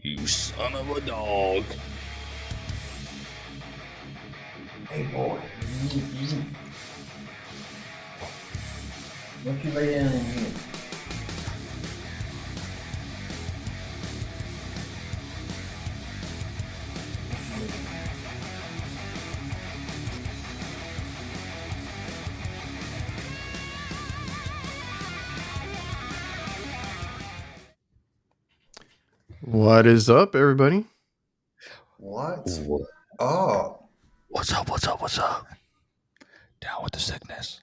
You son of a dog. Hey boy, easy. Don't you lay down in here. What is up, everybody? What? Oh. What's up? What's up? What's up? Down with the sickness.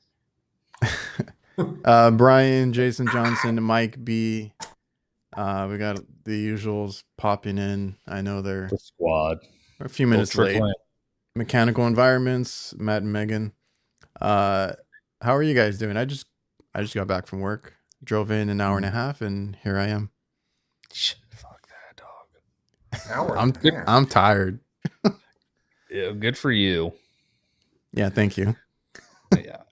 Brian, Jason Johnson, Mike B. We got the usuals popping in. I know they're The squad. a few minutes late. In. Mechanical Environments, Matt and Megan. How are you guys doing? I just got back from work. Drove in an hour and a half, and here I am. Fuck that dog. I'm tired. Yeah, good for you. Yeah, thank you. Yeah,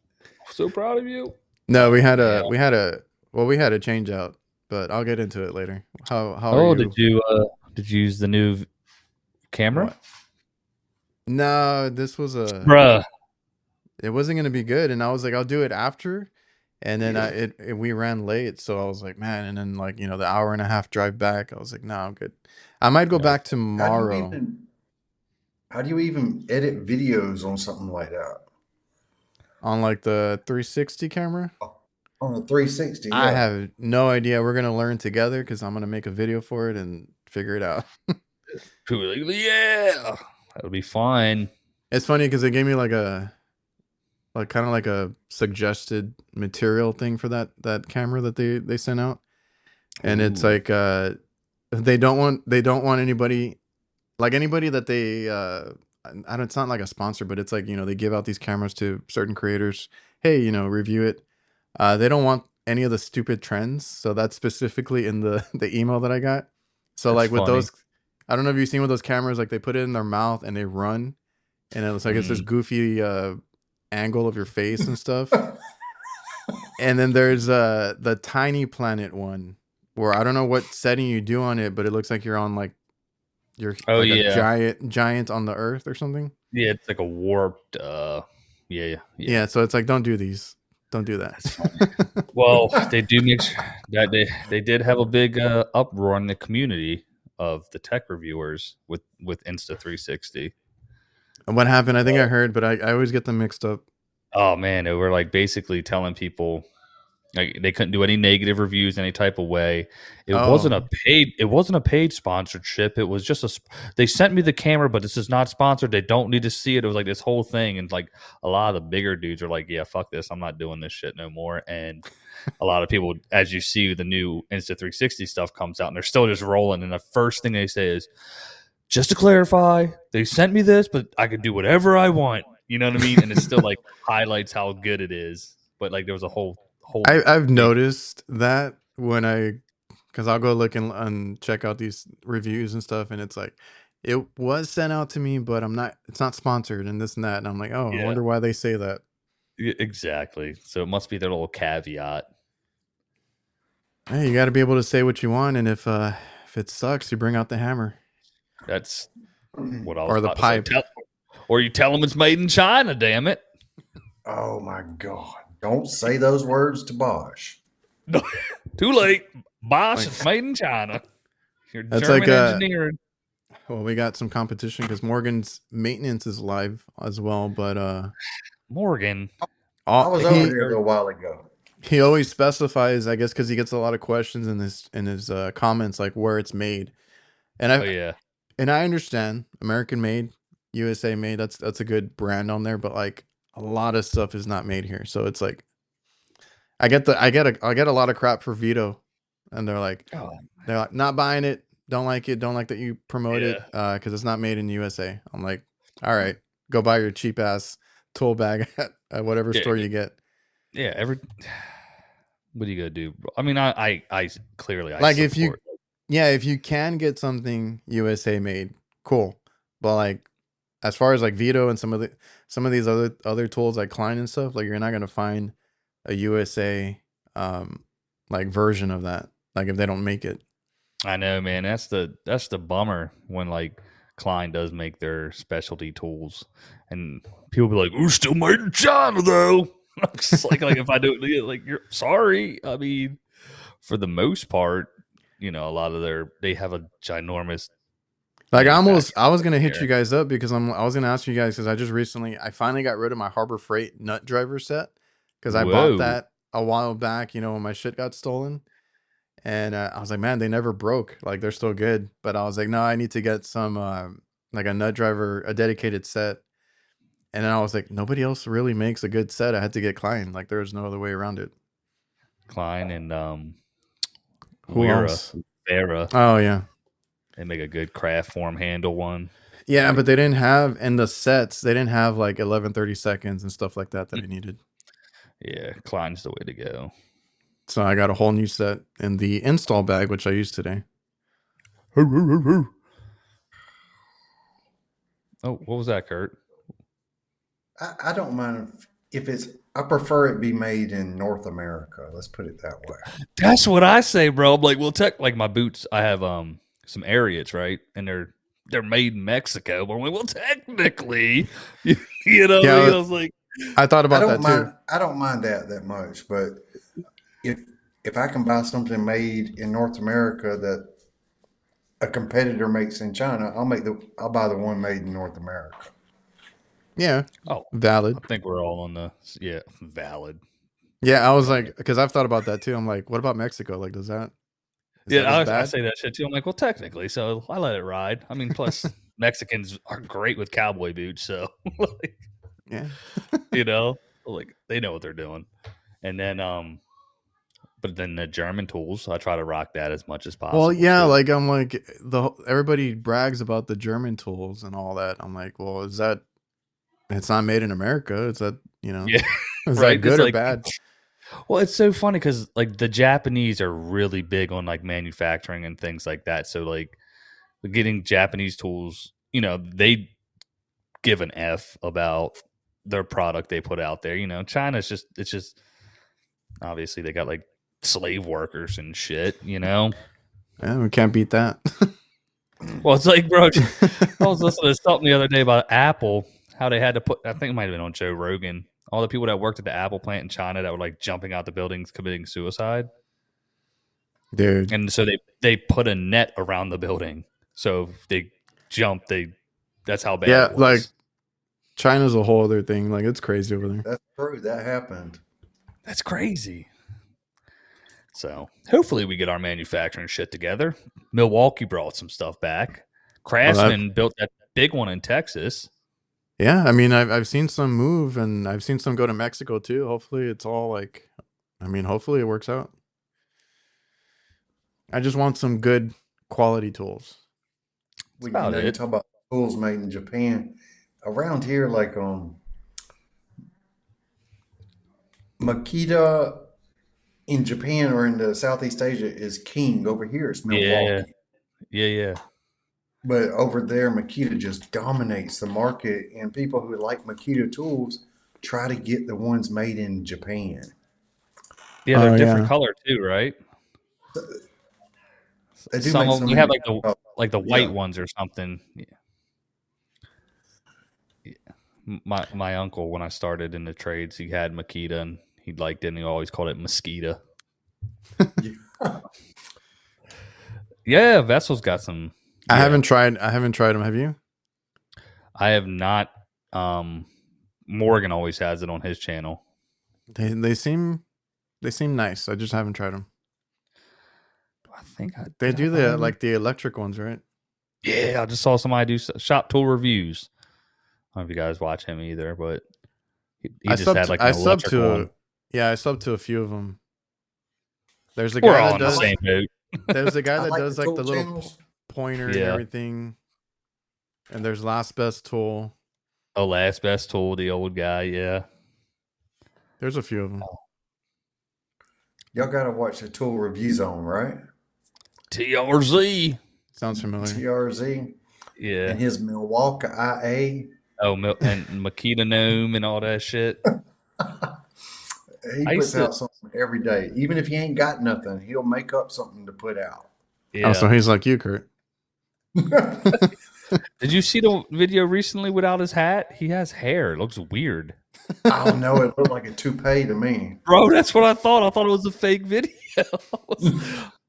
so proud of you. No, we had a change out, but I'll get into it later. How are you? Did you use the new camera? What? No, this was Bruh. It wasn't gonna be good, and I was like, I'll do it after, and then we ran late, so I was like, man, and then like the hour and a half drive back, I was like, no, I'm good. I might go back tomorrow. How do you even edit videos on something like that? On like the 360 camera? On the 360, yeah. I have no idea. We're gonna learn together because I'm gonna make a video for it and figure it out. People are like, yeah, that'll be fine. It's funny because they gave me like kind of like a suggested material thing for that camera that they sent out, and it's like they don't want anybody that they I don't, it's not like a sponsor, but it's like they give out these cameras to certain creators. Hey, review it. They don't want any of the stupid trends, so that's specifically in the email that I got. So that's like with funny. those, I don't know if you've seen with those cameras, like they put it in their mouth and they run, and it looks like it's this goofy angle of your face and stuff. And then there's the Tiny Planet one where I don't know what setting you do on it, but it looks like you're on like a giant on the Earth or something. Yeah, it's like a warped yeah, so it's like, don't do these. Don't do that. Well, they do mix that they did have a big uproar in the community of the tech reviewers with Insta360. And what happened? I think I heard, but I always get them mixed up. Oh man, they were like basically telling people like they couldn't do any negative reviews any type of way. It wasn't a paid sponsorship. It was just they sent me the camera, but this is not sponsored. They don't need to see it. It was like this whole thing, and like a lot of the bigger dudes are like, yeah, fuck this, I'm not doing this shit no more. And a lot of people, as you see the new Insta360 stuff comes out, and they're still just rolling, and the first thing they say is, just to clarify, they sent me this, but I can do whatever I want. You know what I mean? And it still like highlights how good it is. But like there was a whole I've noticed that because I'll go look and check out these reviews and stuff, and it's like it was sent out to me, but it's not sponsored and this and that, and I'm like, oh, yeah. I wonder why they say that. Exactly. So it must be their little caveat. Hey, you got to be able to say what you want, and if it sucks, you bring out the hammer. That's what I was or the pipe, or you tell them it's made in China. Damn it! Oh my God. Don't say those words to Bosch. No, too late. Bosch, it's made in China. You're That's German engineering. Well, we got some competition because Morgan's maintenance is live as well. But Morgan, I was over here a while ago. He always specifies, I guess, because he gets a lot of questions in his comments, like where it's made. And and I understand American made, USA made. That's a good brand on there, but like a lot of stuff is not made here. So it's like I get a lot of crap for veto, and they're like not buying it, don't like that you promote it because it's not made in the USA. I'm like, all right, go buy your cheap ass tool bag at whatever store you get. Yeah, what are you gonna do? I mean, I clearly like support. If you can get something USA made, cool. But like as far as like Vito and some of these other tools like Klein and stuff, like you're not gonna find a USA like version of that. Like if they don't make it. I know, man. That's the bummer when like Klein does make their specialty tools, and people be like, "We're still made in China, though." It's like if I do it, like you're sorry. I mean, for the most part, a lot of they have a ginormous. Like I was gonna hit you guys up because I was gonna ask you guys because I finally got rid of my Harbor Freight nut driver set because I bought that a while back. When my shit got stolen. And I was like, man, they never broke. Like, they're still good. But I was like, no, I need to get some, like a nut driver, a dedicated set. And then I was like, nobody else really makes a good set. I had to get Klein. Like, there was no other way around it. Klein and who else? Vera. Oh, yeah. They make a good craft form handle one. Yeah, but they didn't have, in the sets, they didn't have like 11/30 seconds and stuff like that I needed. Yeah, Klein's the way to go. So I got a whole new set in the install bag, which I used today. Oh, what was that, Kurt? I don't mind if it's. I prefer it be made in North America. Let's put it that way. That's what I say, bro. I'm like, well, like my boots. I have some Ariats, right, and they're made in Mexico. But I'm like, well, technically, yeah, I was like, I thought about that too. I don't mind that much, but if I can buy something made in North America that a competitor makes in China, I'll buy the one made in North America. Yeah. Oh, valid. I think we're all on the valid. Yeah, I was like, because I've thought about that too. I'm like, what about Mexico? Like, does that? I say that shit too. I'm like, well, technically, so I let it ride. I mean, plus Mexicans are great with cowboy boots, so like, yeah, like they know what they're doing. And then, but then the German tools, I try to rock that as much as possible. Well, yeah, too. Like I'm like everybody brags about the German tools and all that. I'm like, well, is that? It's not made in America. Is that yeah, is that good or bad? Well, it's so funny because like the Japanese are really big on like manufacturing and things like that. So like getting Japanese tools, they give an F about their product they put out there. China's it's just obviously they got like slave workers and shit. Yeah, we can't beat that. Well, it's like, bro, I was listening to something the other day about Apple, how they had to put. I think it might have been on Joe Rogan. All the people that worked at the Apple plant in China that were like jumping out the buildings committing suicide. Dude. And so they put a net around the building. So if they jump, that's how bad it was. Like China's a whole other thing. Like it's crazy over there. That's true. That happened. That's crazy. So hopefully we get our manufacturing shit together. Milwaukee brought some stuff back. Craftsman built that big one in Texas. Yeah, I mean, I've seen some move, and I've seen some go to Mexico too. Hopefully, it's all like, hopefully it works out. I just want some good quality tools. You talk about tools made in Japan. Around here, like Makita in Japan or in the Southeast Asia is king. Over here, it's Milwaukee. Yeah. But over there, Makita just dominates the market, and people who like Makita tools try to get the ones made in Japan. Yeah, they're different color too, right? They do some of them, you have like the white ones or something. Yeah. My uncle, when I started in the trades, he had Makita and he liked it, and he always called it mosquito. Yeah, Vessel's got some. I haven't tried them. Have you? I have not. Morgan always has it on his channel. They seem nice. I just haven't tried them. I think they do the electric ones, right? Yeah, I just saw somebody do shop tool reviews. I don't know if you guys watch him either, but he just had like an electric one. Yeah, I subbed to a few of them. There's a guy that does the same boat. There's a guy that does like the little pointer and everything. And there's Last Best Tool. Oh, Last Best Tool, the old guy, yeah. There's a few of them. Y'all got to watch the Tool Review Zone, right? TRZ. Sounds familiar. TRZ. Yeah. And his Milwaukee IA. Oh, and Makita Gnome and all that shit. He puts out something every day. Even if he ain't got nothing, he'll make up something to put out. Yeah. Oh, so he's like you, Kurt. Did you see the video recently without his hat? He has hair. It looks weird. I don't know. It looked like a toupee to me. Bro, that's what I thought. I thought it was a fake video.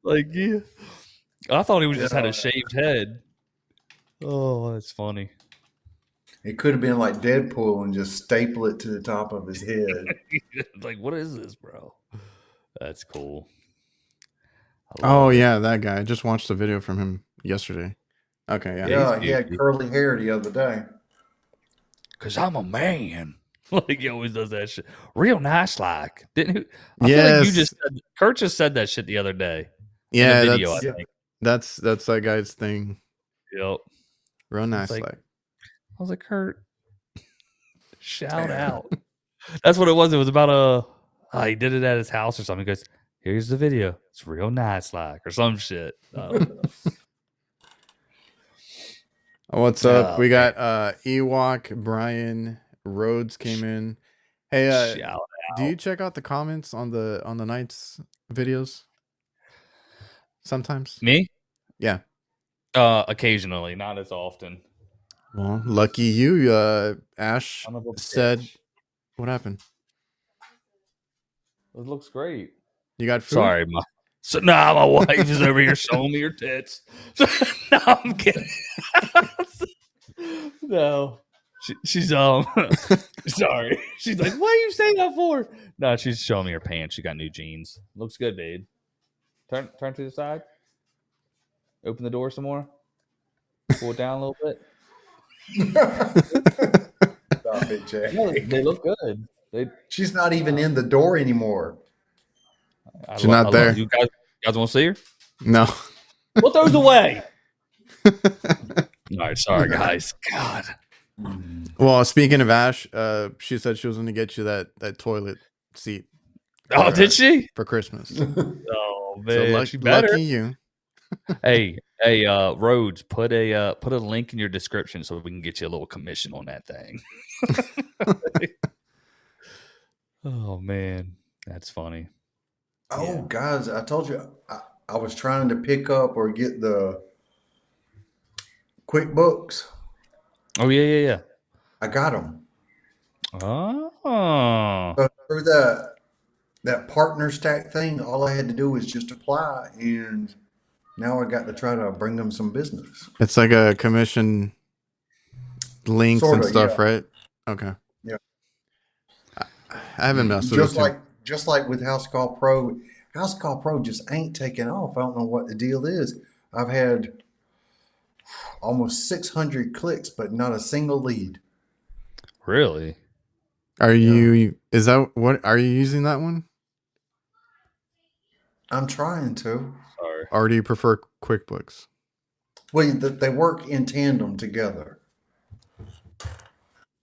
Like, yeah. I thought he just had a shaved head. Oh, that's funny. It could have been like Deadpool and just staple it to the top of his head. Like, what is this, bro? That's cool. Oh, yeah, that guy. I just watched a video from him yesterday. Okay, yeah. Yeah, he had curly hair the other day. Because I'm a man. Like, he always does that shit. Real nice, like. Didn't he? I Yes. feel like you just said, Kurt just said that shit the other day. Yeah, in the video, I think. That's that guy's thing. Yep. Real nice, like. like. I was like, Kurt, shout out. That's what it was. It was about he did it at his house or something. He goes, here's the video. It's real nice, like, or some shit. What's up? We got Ewok, Brian, Rhodes came in. Hey, do you check out the comments on the Knights videos? Sometimes. Me? Yeah. Occasionally, not as often. Well, lucky you. Ash said, what happened? It looks great. You got food? Sorry, my wife is over here showing me her tits. No, I'm kidding. No, she's sorry. She's like, what are you saying that for? No, she's showing me her pants. She got new jeans. Looks good, babe. Turn to the side. Open the door some more. Pull it down a little bit. Stop it, Jay. No, they look good. She's not even in the door anymore. She's not there. You guys want to see her? No. Put those away. All right, sorry guys. God. Well, speaking of Ash, she said she was going to get you that toilet seat. Oh, did she? For Christmas. Oh man, so lucky you. Hey, Rhodes, put a link in your description so we can get you a little commission on that thing. Oh man, that's funny. Oh, guys, I told you I was trying to pick up or get the QuickBooks. Oh yeah. I got them. Oh. So through that partner stack thing, all I had to do was just apply, and now I got to try to bring them some business. It's like a commission links and stuff, right? Okay. Yeah. I haven't messed with it. Just like with House Call Pro. House Call Pro just ain't taking off. I don't know what the deal is. I've had almost 600 clicks, but not a single lead. Really? Are you using that one? I'm trying to. Sorry. Or do you prefer QuickBooks? Well, they work in tandem together.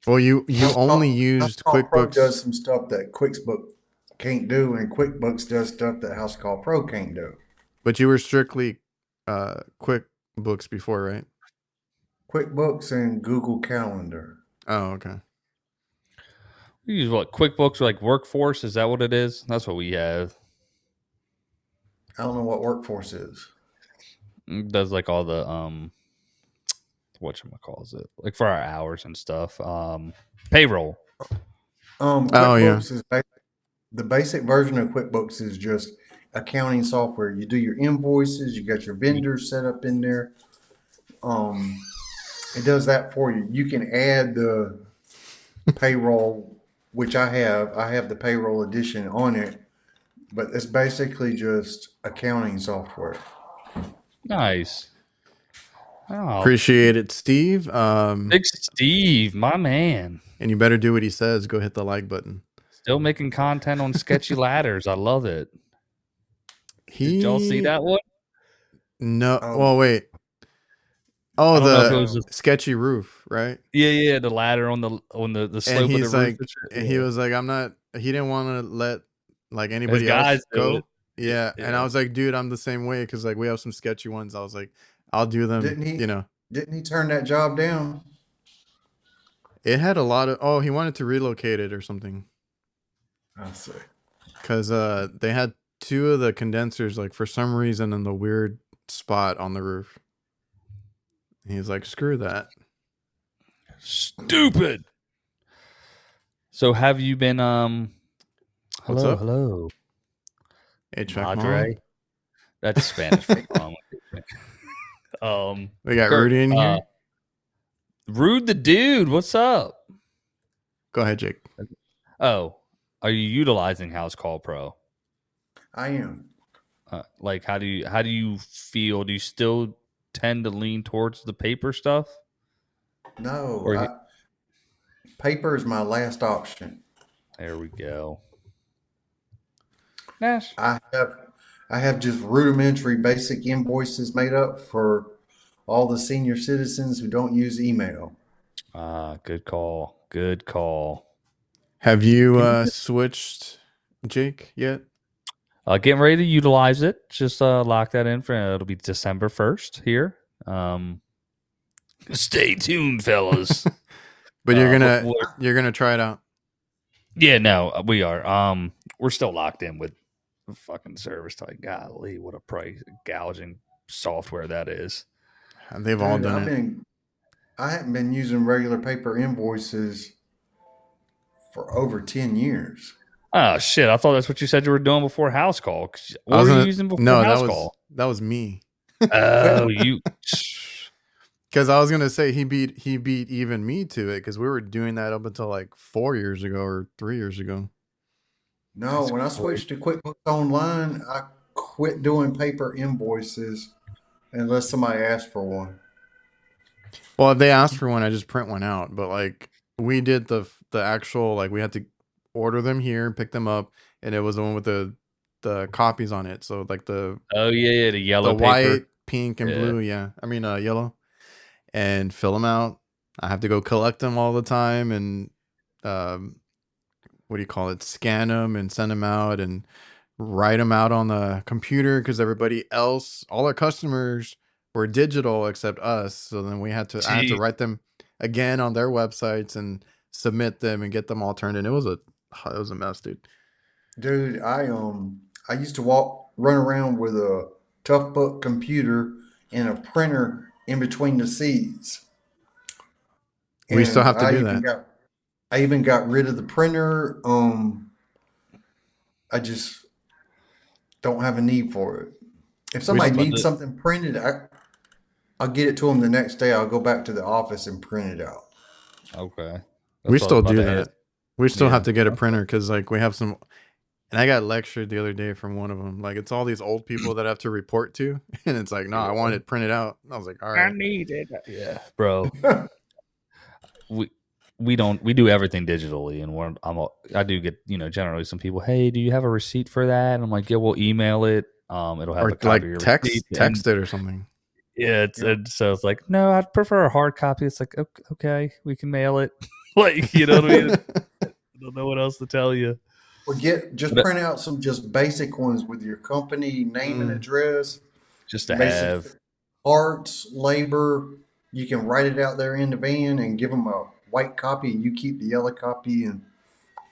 Well, you only used QuickBooks. Pro does some stuff that QuickBooks can't do, and QuickBooks does stuff that House Call Pro can't do. But you were strictly QuickBooks before, right? QuickBooks and Google Calendar. Oh, okay. We use what? QuickBooks, like Workforce? Is that what it is? That's what we have. I don't know what Workforce is. It does like all the whatchamacalls it, like for our hours and stuff. Payroll. QuickBooks is the basic version of QuickBooks is just accounting software. You do your invoices, you got your vendors set up in there. It does that for you. You can add the payroll, which I have the payroll edition on it, but it's basically just accounting software. Nice. Oh. Appreciate it, Steve. Big Steve, my man. And you better do what he says. Go hit the like button. Still making content on sketchy ladders. I love it. Did y'all see that one? No. Well, wait. Oh, the sketchy roof, right? Yeah. The ladder on the slope and of the roof. And he was like, he didn't want to let like anybody else go. Yeah. And I was like, dude, I'm the same way because like we have some sketchy ones. I was like, I'll do them. Didn't he turn that job down? It had a lot of. He wanted to relocate it or something. I see. Because they had 2 of the condensers, like for some reason in the weird spot on the roof. He's like, screw that. Stupid. So have you been What's up? hello. HVAC Madre. mom. That's Spanish for mom. We got Kurt, Rudy in here. Rude the dude, what's up? Go ahead, Jake. Oh, are you utilizing House Call Pro? I am. Like, how do you feel? Do you still tend to lean towards the paper stuff? No, paper is my last option. There we go. Nash. I have just rudimentary basic invoices made up for all the senior citizens who don't use email. Good call. Good call. Have you switched, Jake, yet? Getting ready to utilize it. Just lock that in for it'll be December 1st here. Stay tuned, fellas. But you're gonna try it out. Yeah, no, we are. We're still locked in with fucking service type. Golly, what a price gouging software that is. And they've all done it. I haven't been using regular paper invoices for over 10 years. Oh shit! I thought that's what you said you were doing before House Call. What were you using before House Call? That was me. Oh, you. Because I was gonna say he beat even me to it because we were doing that up until like 4 years ago or 3 years ago. No, when I switched to QuickBooks Online, I quit doing paper invoices unless somebody asked for one. Well, if they asked for one, I just print one out. But like we did the actual, like we had to order them here, pick them up, and it was the one with the copies on it. So like the the yellow, the paper. white, pink, and blue. Yeah, I mean yellow, and fill them out. I have to go collect them all the time, and what do you call it? Scan them and send them out, and write them out on the computer because everybody else, all our customers were digital except us. So then I had to write them again on their websites and submit them and get them all turned in. It was a mess, dude. Dude, I used to run around with a tough book computer and a printer in between the seats. We still have to do that. I even got rid of the printer. I just don't have a need for it. If somebody needs something printed, I'll get it to them the next day. I'll go back to the office and print it out. Okay. We still do that. We still have to get a printer because like we have some, and I got lectured the other day from one of them. Like it's all these old people that have to report to, and it's like, no, I want it printed out. I was like, all right, I need it. Yeah, bro. we do everything digitally, and I do get generally some people, hey, do you have a receipt for that? And I'm like, yeah, we'll email it. It'll have or a copy like of your text it or something. Yeah, so it's like, no, I'd prefer a hard copy. It's like, okay, we can mail it. Like, you know what I mean? I don't know what else to tell you. Well, print out some just basic ones with your company name and address. Just to have parts, labor. You can write it out there in the van and give them a white copy. You keep the yellow copy, and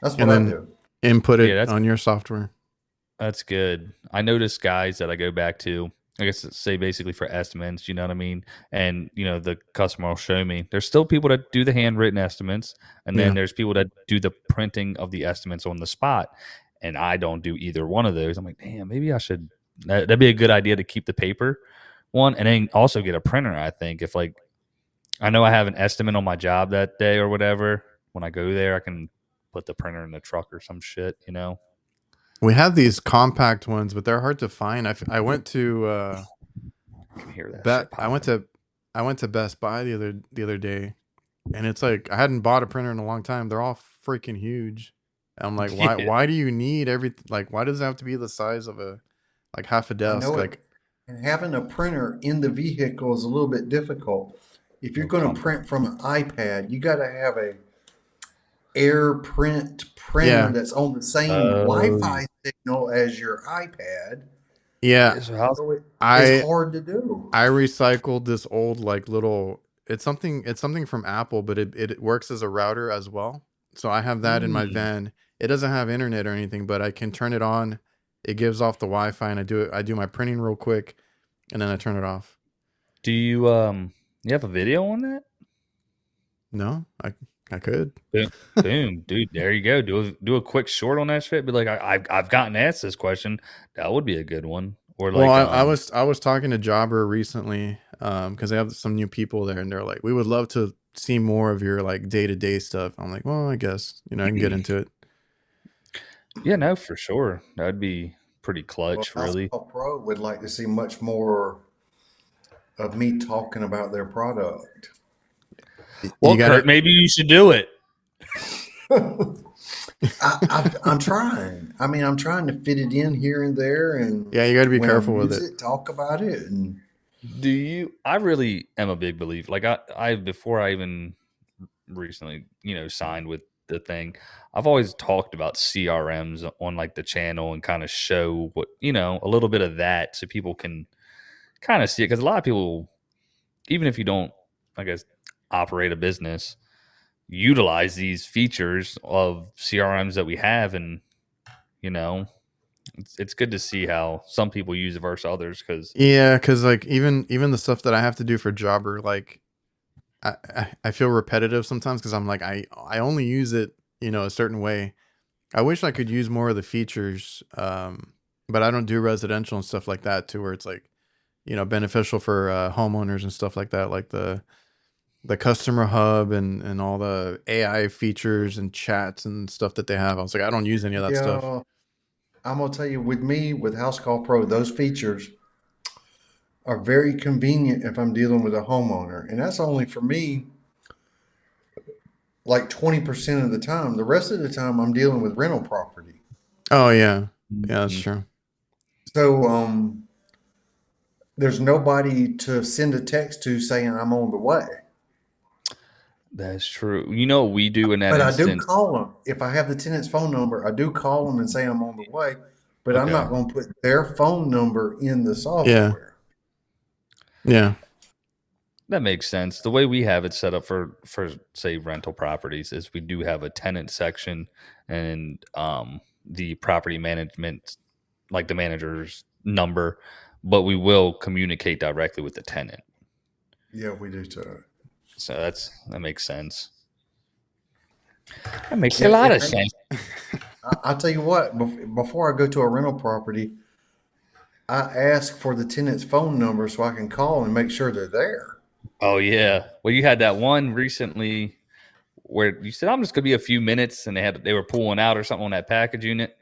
that's what I do. Input it on your software. That's good. I notice guys that I go back to, I guess say basically for estimates, you know what I mean? And, the customer will show me. There's still people that do the handwritten estimates, and then there's people that do the printing of the estimates on the spot. And I don't do either one of those. I'm like, damn, maybe I should. That'd be a good idea to keep the paper one and then also get a printer, I think. If like, I know I have an estimate on my job that day or whatever. When I go there, I can put the printer in the truck or some shit, We have these compact ones, but they're hard to find. I went to I can hear that. I went to Best Buy the other day, and it's like I hadn't bought a printer in a long time. They're all freaking huge. And I'm like, why do you need everything? Like, why does it have to be the size of half a desk? Like, and having a printer in the vehicle is a little bit difficult. If you're going to print from an iPad, you got to have a AirPrint printer that's on the same Wi-Fi signal as your iPad. Yeah, so it's hard to do. I recycled this old little. It's something from Apple, but it works as a router as well. So I have that in my van. It doesn't have internet or anything, but I can turn it on. It gives off the Wi-Fi, and I do my printing real quick, and then I turn it off. Do you have a video on that? No, I could. Boom, boom, dude. There you go. Do a quick short on that shit. Be like, I've gotten asked this question. That would be a good one. Or Well, like, I was talking to Jobber recently, because they have some new people there, and they're like, we would love to see more of your like day to day stuff. I'm like, well, I guess I can get into it. yeah, no, for sure. That'd be pretty Well, clutch, really. Housecall Pro would like to see much more of me talking about their product. Well, You got Kurt, it. maybe you should do it. I'm trying. I mean, I'm trying to fit it in here and there, and Yeah, you got to be when I careful with use it. it, talk about it. And Do you? I really am a big believer. Like I before I even recently, signed with the thing, I've always talked about CRMs on like the channel and kind of show what, a little bit of that so people can kind of see it. Because a lot of people, even if you don't, I guess, operate a business, utilize these features of CRMs that we have. And, you know, it's good to see how some people use it versus others. Because, Yeah, because like even the stuff that I have to do for Jobber, like I feel repetitive sometimes because I'm like I only use it a certain way. I wish I could use more of the features, but I don't do residential and stuff like that too, where it's like beneficial for homeowners and stuff like that, like the customer hub and all the AI features and chats and stuff that they have. I was like, I don't use any of that stuff. yeah, I'm gonna tell you, with me with Housecall Pro, those features are very convenient if I'm dealing with a homeowner, and that's only for me like 20% of the time. The rest of the time, I'm dealing with rental property. Oh yeah, yeah, that's true. So there's nobody to send a text to saying I'm on the way. that's true. You know what we do in that But I do instance? call them. If I have the tenant's phone number, I do call them and say I'm on the way, but I'm Okay. not going to put their phone number in the Yeah, software. yeah. That makes sense. The way we have it set up for say rental properties is we do have a tenant section and the property management, like the manager's number, but we will communicate directly with the tenant. Yeah, we do too. So that makes sense. That makes a Yeah, lot of sense. I'll tell you what, before I go to a rental property, I ask for the tenant's phone number so I can call and make sure they're there. Oh yeah. Well, you had that one recently where you said I'm just gonna be a few minutes, and they were pulling out or something on that package unit.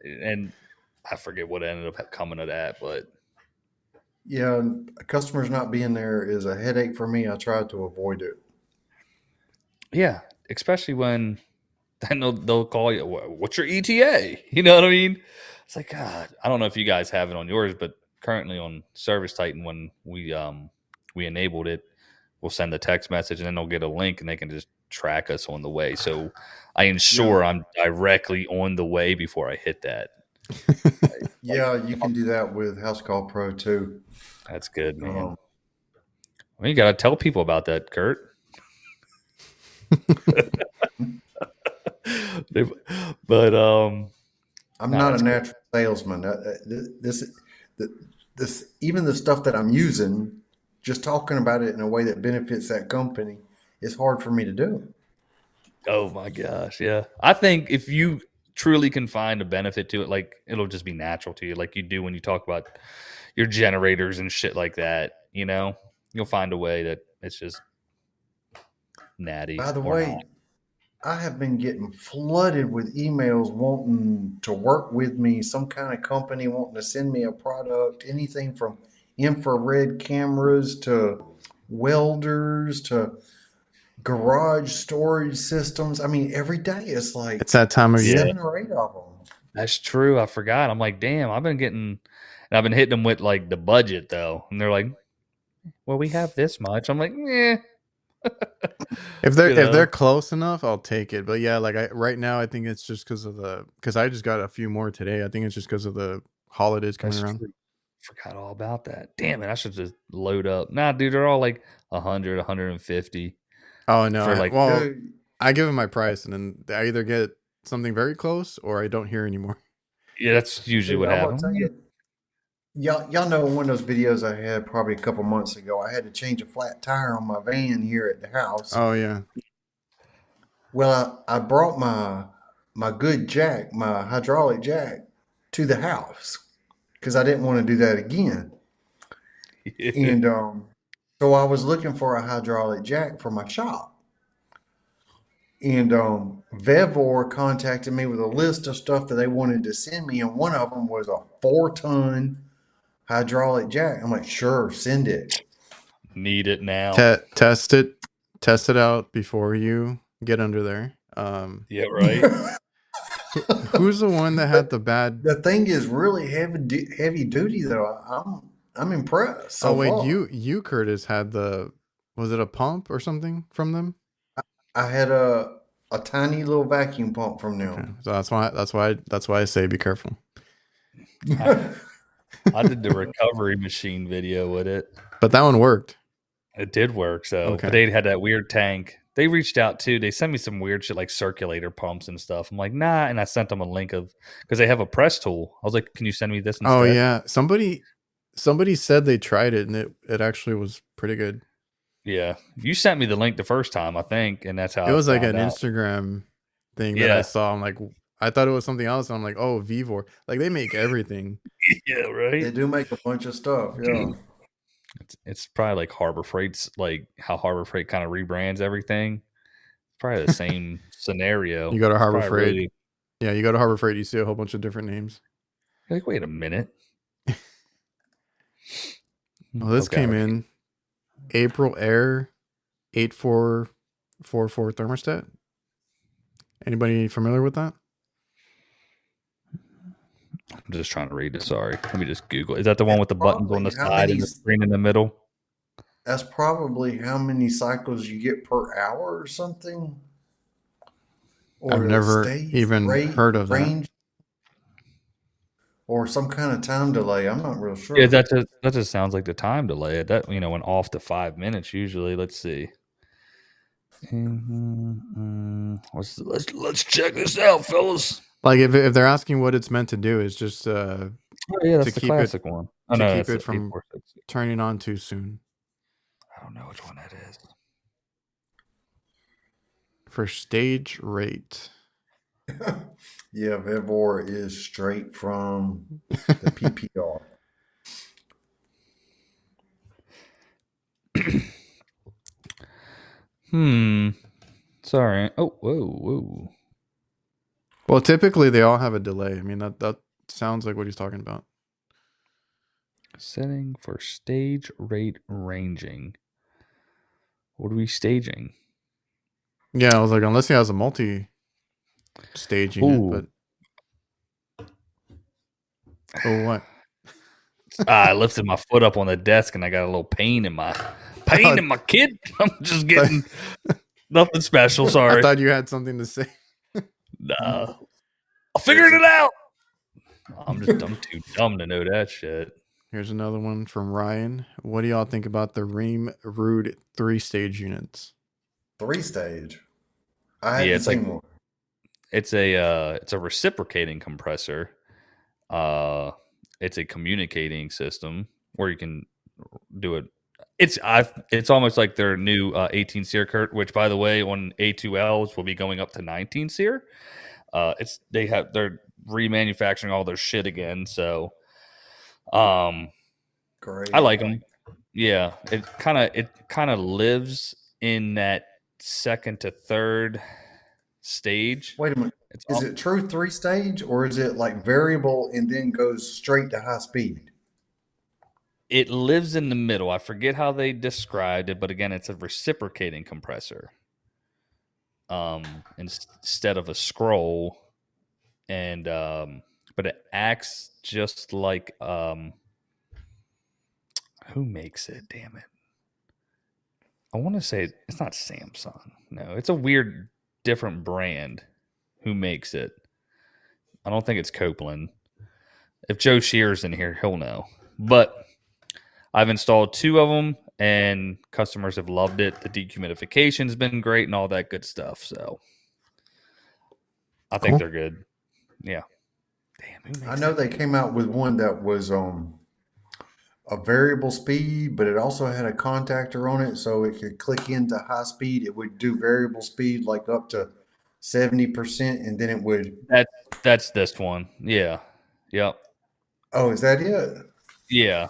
And I forget what ended up coming of that, but Yeah, customers not being there is a headache for me. I try to avoid it. yeah, especially when I know they'll call you, what's your ETA? You know what I mean? It's like, God, I don't know if you guys have it on yours, but currently on Service Titan, when we enabled it, we'll send a text message and then they'll get a link and they can just track us on the way. So I ensure Yeah, I'm directly on the way before I hit that. yeah, you can do that with House Call Pro too. That's good, man. Um, Well, you got to tell people about that, Kurt. But I'm no, not that's a good. natural salesman. This, this, even the stuff that I'm using, just talking about it in a way that benefits that company is hard for me to do. Oh my gosh, yeah. I think if you truly can find a benefit to it, like it'll just be natural to you, like you do when you talk about your generators and shit like that. You'll find a way that it's just natty By the or not. way, I have been getting flooded with emails wanting to work with me, some kind of company wanting to send me a product, anything from infrared cameras to welders to garage storage systems. I mean, every day it's like It's that time of year. 7 or 8 of them. That's true. I forgot. I'm like, damn. And I've been hitting them with like the budget though, and they're like, well, we have this much. I'm like, yeah, If you they're know. close enough, I'll take it. But yeah, like right now, I think it's just because I just got a few more today. I think it's just because of the holidays coming That's around. true. Forgot all about that. Damn it! I should just load up. Nah, dude, they're all like 100, 150 Oh no, for like. Dude, I give them my price, and then I either get something very close or I don't hear anymore. Yeah, that's usually what I'm gonna happened. tell Yeah. you, Y'all know one of those videos I had probably a couple months ago. I had to change a flat tire on my van here at the house. Oh yeah. Well, I brought my good jack, my hydraulic jack, to the house because I didn't want to do that again. And so I was looking for a hydraulic jack for my shop. And Vevor contacted me with a list of stuff that they wanted to send me, and one of them was a 4-ton hydraulic jack. I'm like, sure, send it. Need it now. Test it out before you get under there. Yeah, right. Who's the one that had the bad? The thing is really heavy duty though. I'm impressed. So wait, far. you Curtis had the, was it a pump or something from them? I had a tiny little vacuum pump from them. Okay. So that's why I say be careful. I did the recovery machine video with it, but that one worked. It did work. So, But they had that weird tank. They reached out too. They sent me some weird shit like circulator pumps and stuff. I'm like, nah, and I sent them a link of because they have a press tool. I was like, can you send me this instead? Oh yeah, somebody said they tried it and it actually was pretty good. Yeah, you sent me the link the first time, I think, and that's how it was like an Instagram thing that I saw. I'm like, I thought it was something else. And I'm like, oh, Vevor, like they make everything. Yeah, right. They do make a bunch of stuff. Yeah, it's probably like Harbor Freight's, like how Harbor Freight kind of rebrands everything. It's probably the same scenario. You go to Harbor Freight. Yeah, you go to Harbor Freight, you see a whole bunch of different names. You're like, wait a minute. Well, this came in April Air 8444 thermostat. Anybody familiar with that? I'm just trying to read it. Sorry. Let me just Google. Is that the one with the buttons on the side and the screen in the middle? That's probably how many cycles you get per hour or something. Or I've never even heard of that. Or some kind of time delay. I'm not real sure. Yeah, that just sounds like the time delay. That went off to 5 minutes usually. Let's see. Let's check this out, fellas. Like if they're asking what it's meant to do, it's just that's to keep the classic one. To keep it from turning on too soon. I don't know which one that is. For stage rate. Yeah, Vevor is straight from the PPR. Sorry. Oh, whoa. Well, typically they all have a delay. I mean, that sounds like what he's talking about. Setting for stage rate ranging. What are we staging? Yeah, I was like, unless he has a multi-stage unit, but what? I lifted my foot up on the desk and I got a little pain in my kid. I'm just getting nothing special. Sorry. I thought you had something to say. Nah, I figured it out. I'm too dumb to know that shit. Here's another one from Ryan. What do y'all think about the Ream Rude 3-stage units? 3-stage. I haven't seen one. It's a reciprocating compressor. It's a communicating system where you can do it. It's almost like their new 18 SEER Kurt, which by the way, on A2Ls will be going up to 19 SEER. They're remanufacturing all their shit again. So, great. I like them. Yeah, it kind of lives in that second to third stage. Wait a minute. Is it true 3-stage or is it like variable and then goes straight to high speed? It lives in the middle. I forget how they described it, but again, it's a reciprocating compressor. Instead of a scroll, and but it acts just like who makes it? Damn it! I want to say it's not Samsung. No, it's a weird, different brand. Who makes it? I don't think it's Koolin. If Joe Shear's in here, he'll know. But I've installed 2 of them, and customers have loved it. The dehumidification's been great and all that good stuff. So I think they're good. Yeah. Damn. I know they came out with one that was a variable speed, but it also had a contactor on it, so it could click into high speed. It would do variable speed like up to 70%, and then it would. That's this one. Yeah. Yep. Oh, is that it? Yeah.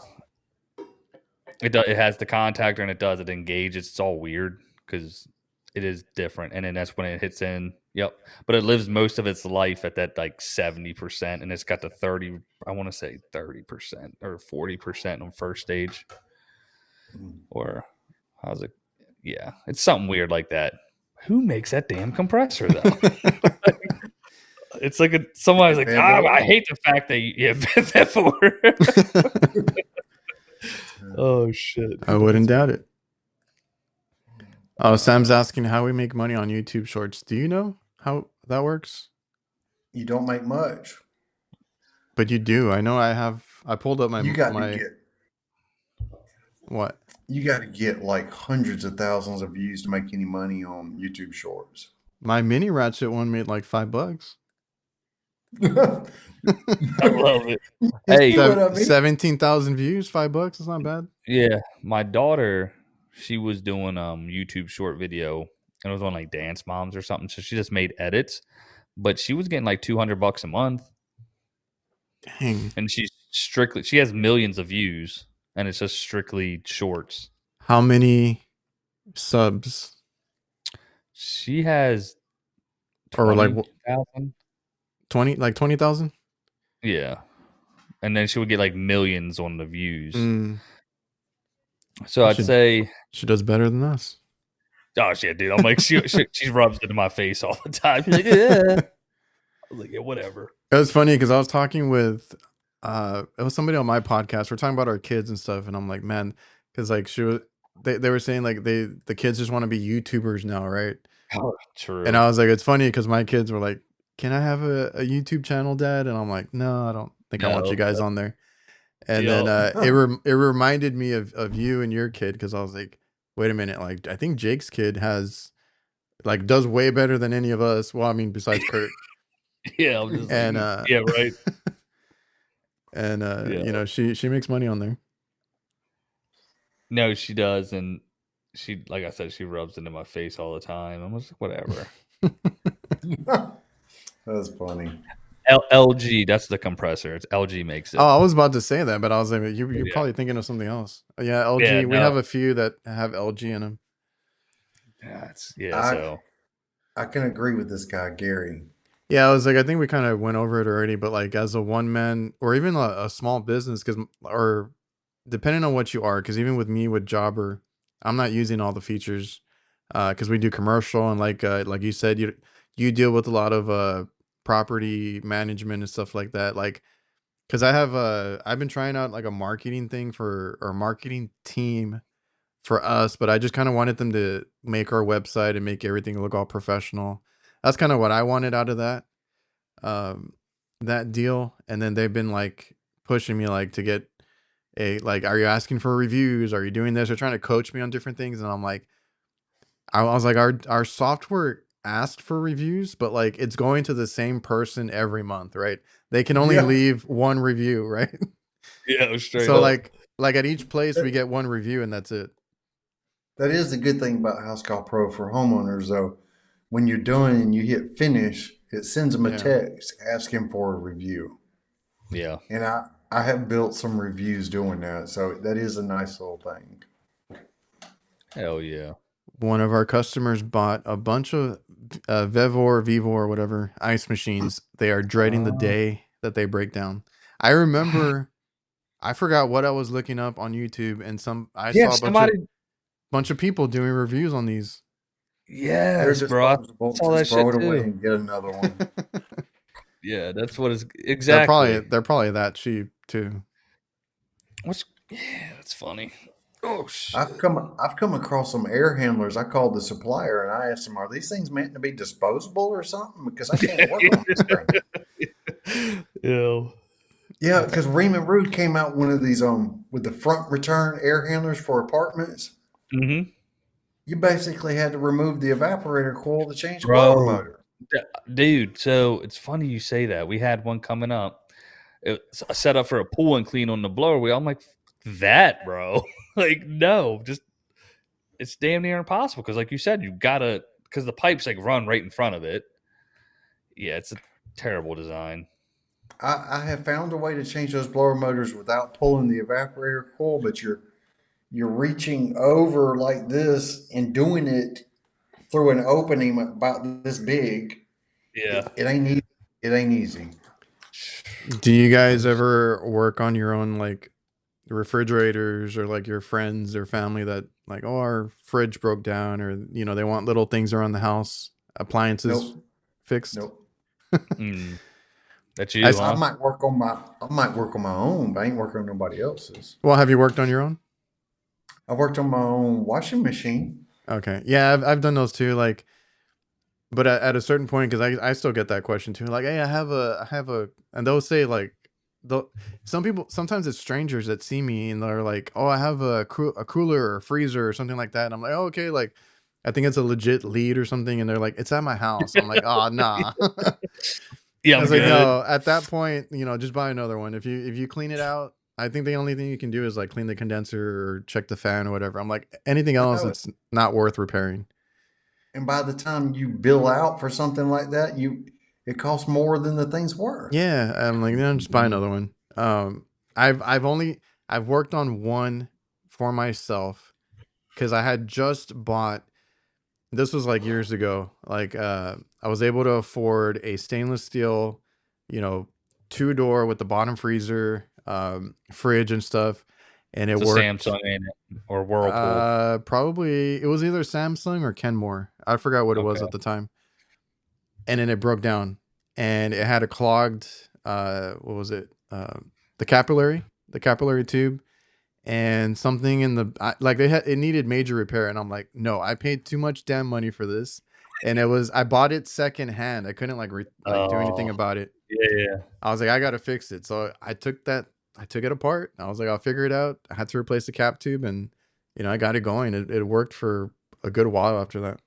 It has the contactor and it engages. It's all weird because it is different, and then that's when it hits in. Yep. But it lives most of its life at that like 70%, and it's got the 30. I want to say 30% or 40% on first stage, or how's it? Yeah, it's something weird like that. Who makes that damn compressor though? It's like somebody's like, I hate the fact that you that for. Oh shit! I wouldn't doubt it. Oh, Sam's asking how we make money on YouTube Shorts. Do you know how that works? You don't make much, but you do. I know. I pulled up my. You got to get what? You got to get like hundreds of thousands of views to make any money on YouTube Shorts. My mini ratchet one made like $5. I love it. Hey, 17,000 views, $5. It's not bad. Yeah, my daughter, she was doing YouTube short video, and it was on like Dance Moms or something. So she just made edits, but she was getting like $200 a month. Dang! And she has millions of views, and it's just strictly shorts. How many subs? She has 20, or like 20,000. Yeah, and then she would get like millions on the views. So I'd say she does better than us. Oh shit, dude! I'm like she rubs it in my face all the time. She's like, yeah. I was like, yeah, whatever. It was funny because I was talking with it was somebody on my podcast. We're talking about our kids and stuff, and I'm like, man, because like they were saying like the kids just want to be YouTubers now, right? Oh, true. And I was like, it's funny because my kids were like, can I have a YouTube channel, Dad? And I'm like, no, I don't think I want you guys on there. And then it reminded me of you and your kid, because I was like, wait a minute, like I think Jake's kid does way better than any of us. Well, I mean, besides Kurt. Yeah, I'm just and yeah, right. And you know, she makes money on there. No, she does, and she, like I said, she rubs it in my face all the time. I'm just whatever. That's funny. LG, that's the compressor. It's LG makes it. Oh, I was about to say that, but I was like, you're probably thinking of something else. Yeah, LG. Yeah, we have a few that have LG in them. So I can agree with this guy, Gary. Yeah, I was like, I think we kind of went over it already, but like as a one man or even a small business, or depending on what you are, because even with me with Jobber, I'm not using all the features because we do commercial, and like you said, you deal with a lot of property management and stuff like that. Like, because I've been trying out like a marketing thing or marketing team for us, but I just kind of wanted them to make our website and make everything look all professional. That's kind of what I wanted out of that deal. And then they've been like pushing me like to get are you asking for reviews? Are you doing this? They're trying to coach me on different things. And I'm like, I was like, our software asked for reviews, but like it's going to the same person every month, right? They can only leave one review, right? Yeah, straight so up. like at each place we get one review and that's it. That is the good thing about House Call Pro for homeowners, though. When you're done and you hit finish, it sends them a text asking for a review. Yeah. And I have built some reviews doing that, so that is a nice little thing. Hell yeah. One of our customers bought a bunch of Vivor, whatever, ice machines. They are dreading the day that they break down. I remember, I forgot what I was looking up on YouTube, and saw a bunch of people doing reviews on these. Yes, bro. Just throw it away and get another one. Yeah, that's what it's exactly. They're probably that cheap too. That's funny. Oh shit. I've come across some air handlers. I called the supplier and I asked them, are these things meant to be disposable or something? Because I can't work on this thing. Yeah, because Riemann Rood came out one of these with the front return air handlers for apartments. Mm-hmm. You basically had to remove the evaporator coil to change the blower motor. Dude, so it's funny you say that. We had one coming up. It's set up for a pull and clean on the blower wheel. I'm like, that, bro. Like, no, just it's damn near impossible because, like you said, you gotta because the pipes like run right in front of it. Yeah, it's a terrible design. I have found a way to change those blower motors without pulling the evaporator coil, but you're reaching over like this and doing it through an opening about this big. Yeah. It ain't easy. It ain't easy. Do you guys ever work on your own, like refrigerators, or like your friends or family that like, oh, our fridge broke down, or they want little things around the house, appliances Nope. fixed? Nope. That's you, huh? I might work on my own, but I ain't working on nobody else's. Well, have you worked on your own? I worked on my own washing machine. Okay, yeah, I've done those too. Like, but at a certain point, because I still get that question too. Like, hey, I have a, and they'll say like, some people, sometimes it's strangers that see me and they're like, oh, I have a cooler or a freezer or something like that. And I'm like, oh, okay, like, I think it's a legit lead or something, and they're like, it's at my house. I'm like, oh, nah. Yeah, I was I'm like, good. no. At that point, just buy another one. If you clean it out, I think the only thing you can do is like clean the condenser or check the fan or whatever. I'm like, anything else, it's not worth repairing. And by the time you bill out for something like that, it costs more than the thing's worth. Yeah, I'm like, just buy another one. I've worked on one for myself because I had just bought. This was like years ago. Like, I was able to afford a stainless steel, 2-door with the bottom freezer, fridge and stuff, and it It's a worked. Samsung, ain't it? Or Whirlpool. Probably it was either Samsung or Kenmore. I forgot what it was at the time. And then it broke down, and it had a clogged, what was it? The capillary tube, and something in the like it needed major repair. And I'm like, no, I paid too much damn money for this, and I bought it secondhand. I couldn't do anything about it. Yeah. I was like, I gotta fix it. So I took it apart. I was like, I'll figure it out. I had to replace the cap tube, and I got it going. It worked for a good while after that.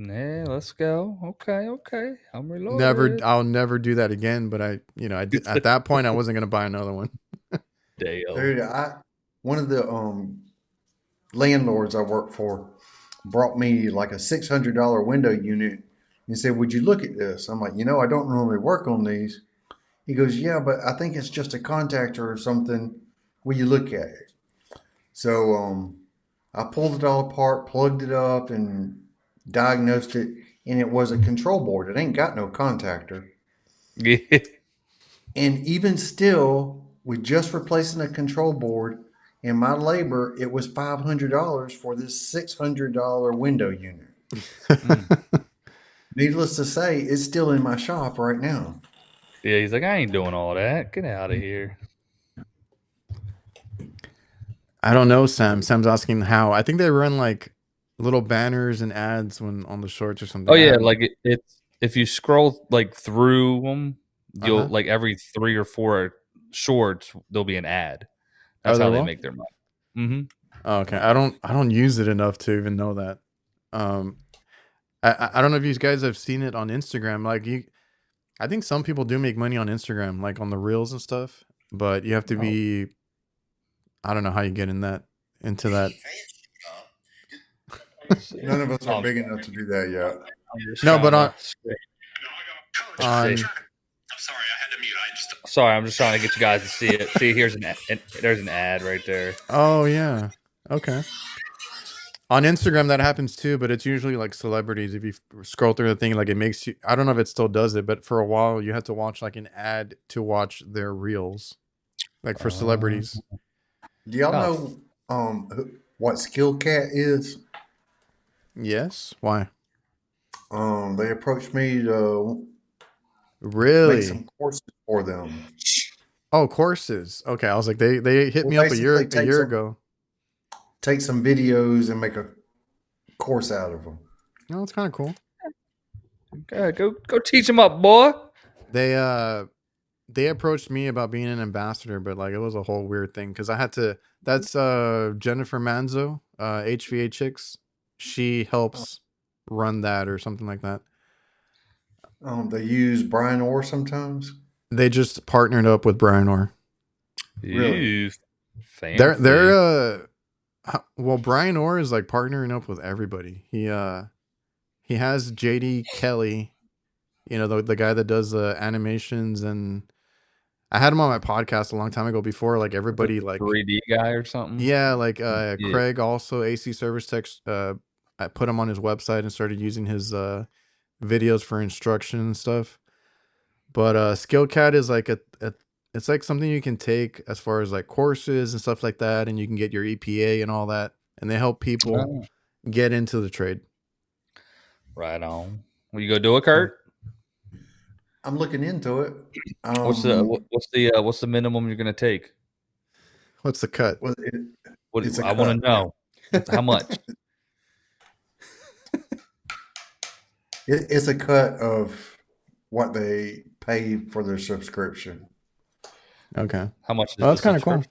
Yeah, let's go. Okay. I'm reloaded. I'll never do that again. But I did, at that point, I wasn't gonna buy another one. Dude, one of the landlords I work for brought me like a $600 window unit and said, "Would you look at this?" I'm like, I don't normally work on these. He goes, "Yeah, but I think it's just a contactor or something. Will you look at it?" So I pulled it all apart, plugged it up, and diagnosed it. And it was a control board. It ain't got no contactor. Yeah. And even still, with just replacing a control board and my labor, it was $500 for this $600 window unit. Needless to say, it's still in my shop right now. Yeah, he's like, I ain't doing all that. Get out of here. I don't know, Sam. Sam's asking how. I think they run like little banners and ads when on the shorts or something. Oh yeah, like it's if you scroll like through them, you'll Uh-huh. like every 3 or 4 shorts there'll be an ad. That's how they make their money. Mm-hmm. Oh, okay, I don't use it enough to even know that. I don't know if you guys have seen it on Instagram. Like I think some people do make money on Instagram, like on the reels and stuff. But you have to be. I don't know how you get into that. None of us are big enough to do that yet. No, but on. I'm sorry, I had to mute. Sorry, I'm just trying to get you guys to see it. See, there's an ad right there. Oh yeah. Okay. On Instagram that happens too, but it's usually like celebrities. If you scroll through the thing, like it makes you. I don't know if it still does it, but for a while you had to watch like an ad to watch their reels, like for celebrities. Do y'all know what Skill Cat is? Yes. Why? They approached me to really make some courses for them. Oh, courses. Okay, I was like, they hit me up a year ago. Take some videos and make a course out of them. No, it's kind of cool. Go teach them up, boy. They approached me about being an ambassador, but like it was a whole weird thing because I had to. That's Jennifer Manzo, HVA Chicks. She helps run that or something like that. They use Brian Orr sometimes. They just partnered up with Brian Orr. Really? They're well, Brian Orr is like partnering up with everybody. He has JD Kelly, you know, the guy that does the animations, and I had him on my podcast a long time ago before, like everybody, like 3D guy or something. Yeah, like Craig, also AC Service Tech. I put him on his website and started using his videos for instruction and stuff. But SkillCAD is like it's like something you can take as far as like courses and stuff like that, and you can get your EPA and all that, and they help people get into the trade. Right on. Will you go do it, Kurt? I'm looking into it. What's the minimum you're gonna take? What's the cut? Well, I want to know how much. It's a cut of what they pay for their subscription. Okay. How much? That's kind of cool.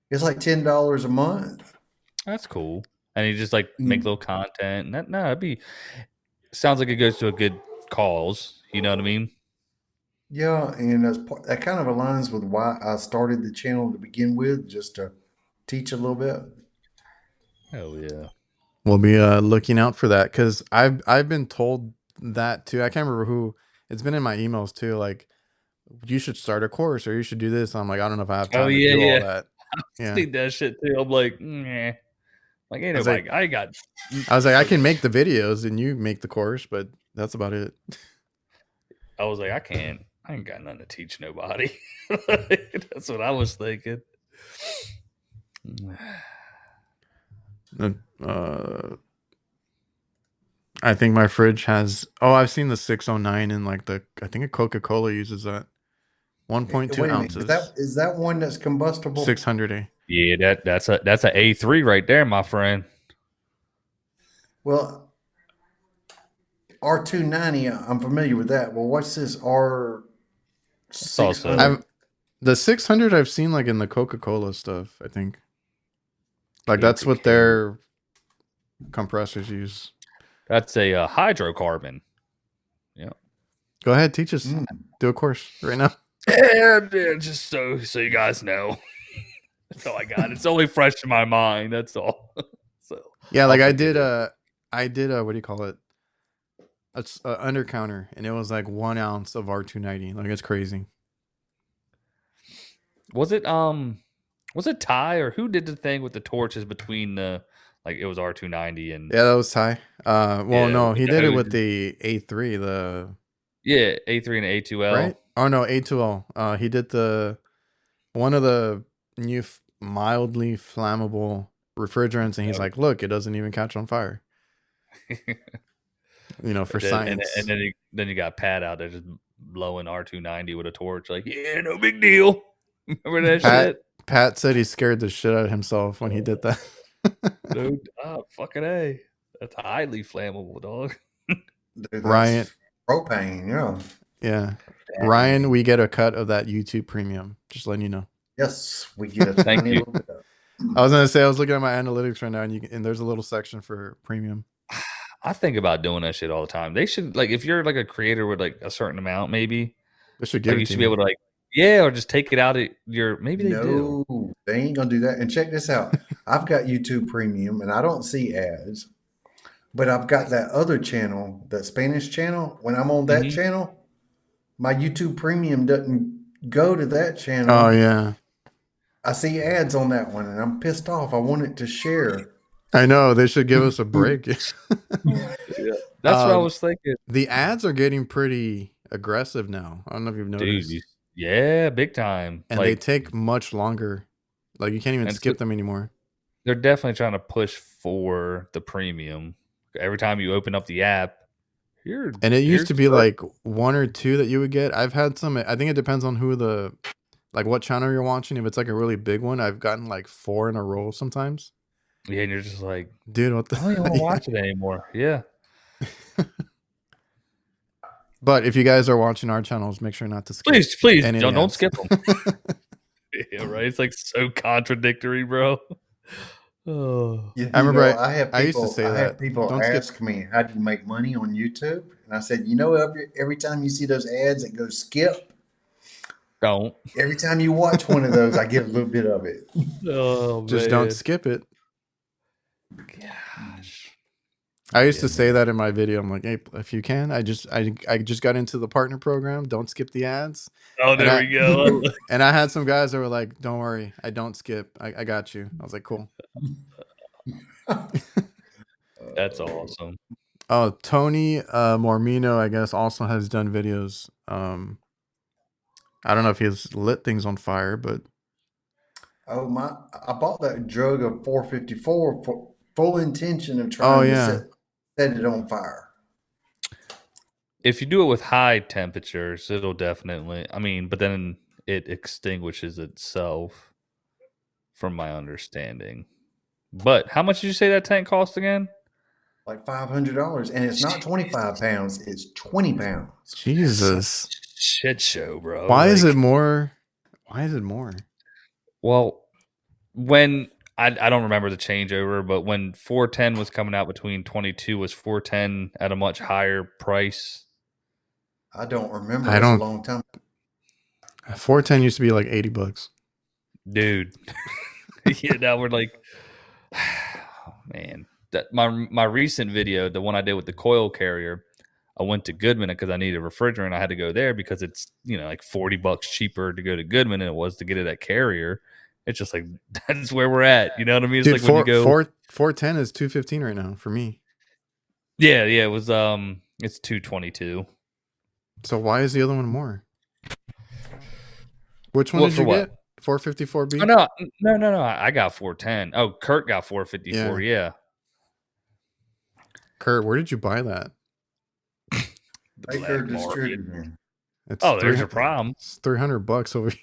It's like $10 a month. That's cool. And you just like make little content. And it'd sounds like it goes to a good cause. You know what I mean? Yeah, and that kind of aligns with why I started the channel to begin with, just to teach a little bit. Hell yeah. We'll be looking out for that, because I've been told that too. I can't remember who. It's been in my emails too, like, you should start a course or you should do this. I'm like, I don't know if I have time to do all that. I see that shit too. I'm like, nah. Like, ain't nobody. I was like, I can make the videos and you make the course, but that's about it. I was like, I ain't got nothing to teach nobody. That's what I was thinking. I think my fridge has. Oh, I've seen the 609 and like I think a Coca-Cola uses that. 1.2 ounces. Is that one that's combustible? 600A. Yeah, that's a A3 right there, my friend. Well, R290, I'm familiar with that. Well, what's this R600? The 600 I've seen like in the Coca-Cola stuff, I think. Like that's what their compressors use. That's a hydrocarbon. Yeah. Go ahead, teach us. Do a course right now. Yeah, just so you guys know. That's all I got. It's only fresh in my mind. That's all. So yeah, like I did what do you call it? It's under counter, and it was like 1 ounce of R290. Like it's crazy. Was it Ty, or who did the thing with the torches between the, like, it was R290 and yeah, that was Ty. No, he did it with the A3, A3 and A2L, right? Oh no, A2L. He did one of the new mildly flammable refrigerants, and he's like, look, it doesn't even catch on fire. You know, for science. And then you got Pat out there just blowing R290 with a torch, like, yeah, no big deal. Remember that shit? Pat said he scared the shit out of himself when he did that. Dude, fucking A. That's highly flammable, dog. Dude, Ryan. Propane, yeah. Yeah. Ryan, we get a cut of that YouTube premium. Just letting you know. Yes, we get a thank you. I was gonna say, I was looking at my analytics right now, and there's a little section for premium. I think about doing that shit all the time. They should, like, if you're like a creator with like a certain amount, maybe they should give you should be able to, like, yeah, or just take it out at your, maybe they do. No, they ain't gonna do that. And check this out. I've got YouTube Premium and I don't see ads, but I've got that other channel, that Spanish channel. When I'm on that channel, my YouTube Premium doesn't go to that channel. Oh yeah. I see ads on that one and I'm pissed off. I want it to share. I know, they should give us a break. Yeah. That's what I was thinking. The ads are getting pretty aggressive now. I don't know if you've noticed. Dude, yeah, big time. And they take much longer. Like you can't even skip them anymore. They're definitely trying to push for the premium. Every time you open up the app, and it used to be like 1 or 2 that you would get. I've had some. I think it depends on what channel you're watching. If it's like a really big one, I've gotten like 4 in a row sometimes. Yeah, and you're just like, dude, what the? I don't even want to watch it anymore. Yeah. But if you guys are watching our channels, make sure not to skip. Please, don't skip them. Yeah, right. It's like so contradictory, bro. Oh, yeah, I remember. I used to say that. I had people ask me, "How do you make money on YouTube?" And I said, every time you see those ads that go skip, Don't. Every time you watch one of those, I get a little bit of it. Oh, Just don't skip it. Gosh. I used to say that in my video. I'm like, hey, if you can, I just got into the partner program. Don't skip the ads. Oh, there we go. And I had some guys that were like, don't worry, I don't skip. I got you. I was like, cool. That's awesome. Oh, Tony Mormino, I guess, also has done videos. I don't know if he has lit things on fire, but I bought that drug of 454 for full intention of trying to set it on fire. If you do it with high temperatures, it'll definitely, but then it extinguishes itself, from my understanding. But how much did you say that tank cost again? Like $500, and it's not 25 pounds; it's 20 pounds. Jesus, shit show, bro. Why is it more? Why is it more? Well, when I don't remember the changeover, but when 410 was coming out between 22, was 410 at a much higher price? I don't remember. It's a long time. 410 used to be like $80, dude. Yeah, now we're like, oh, man. That my recent video, the one I did with the coil carrier, I went to Goodman because I needed refrigerant. I had to go there because it's like $40 cheaper to go to Goodman than it was to get it at Carrier. It's just like that's where we're at. You know what I mean? It's dude, like when you go 410 is $215 right now for me. Yeah, it was it's $222. So why is the other one more? Which one did you get? 454B? Oh, no. I got 410. Oh, Kurt got 454. Yeah. Kurt, where did you buy that? Baker Distributor. There's your problem. It's $300 over here.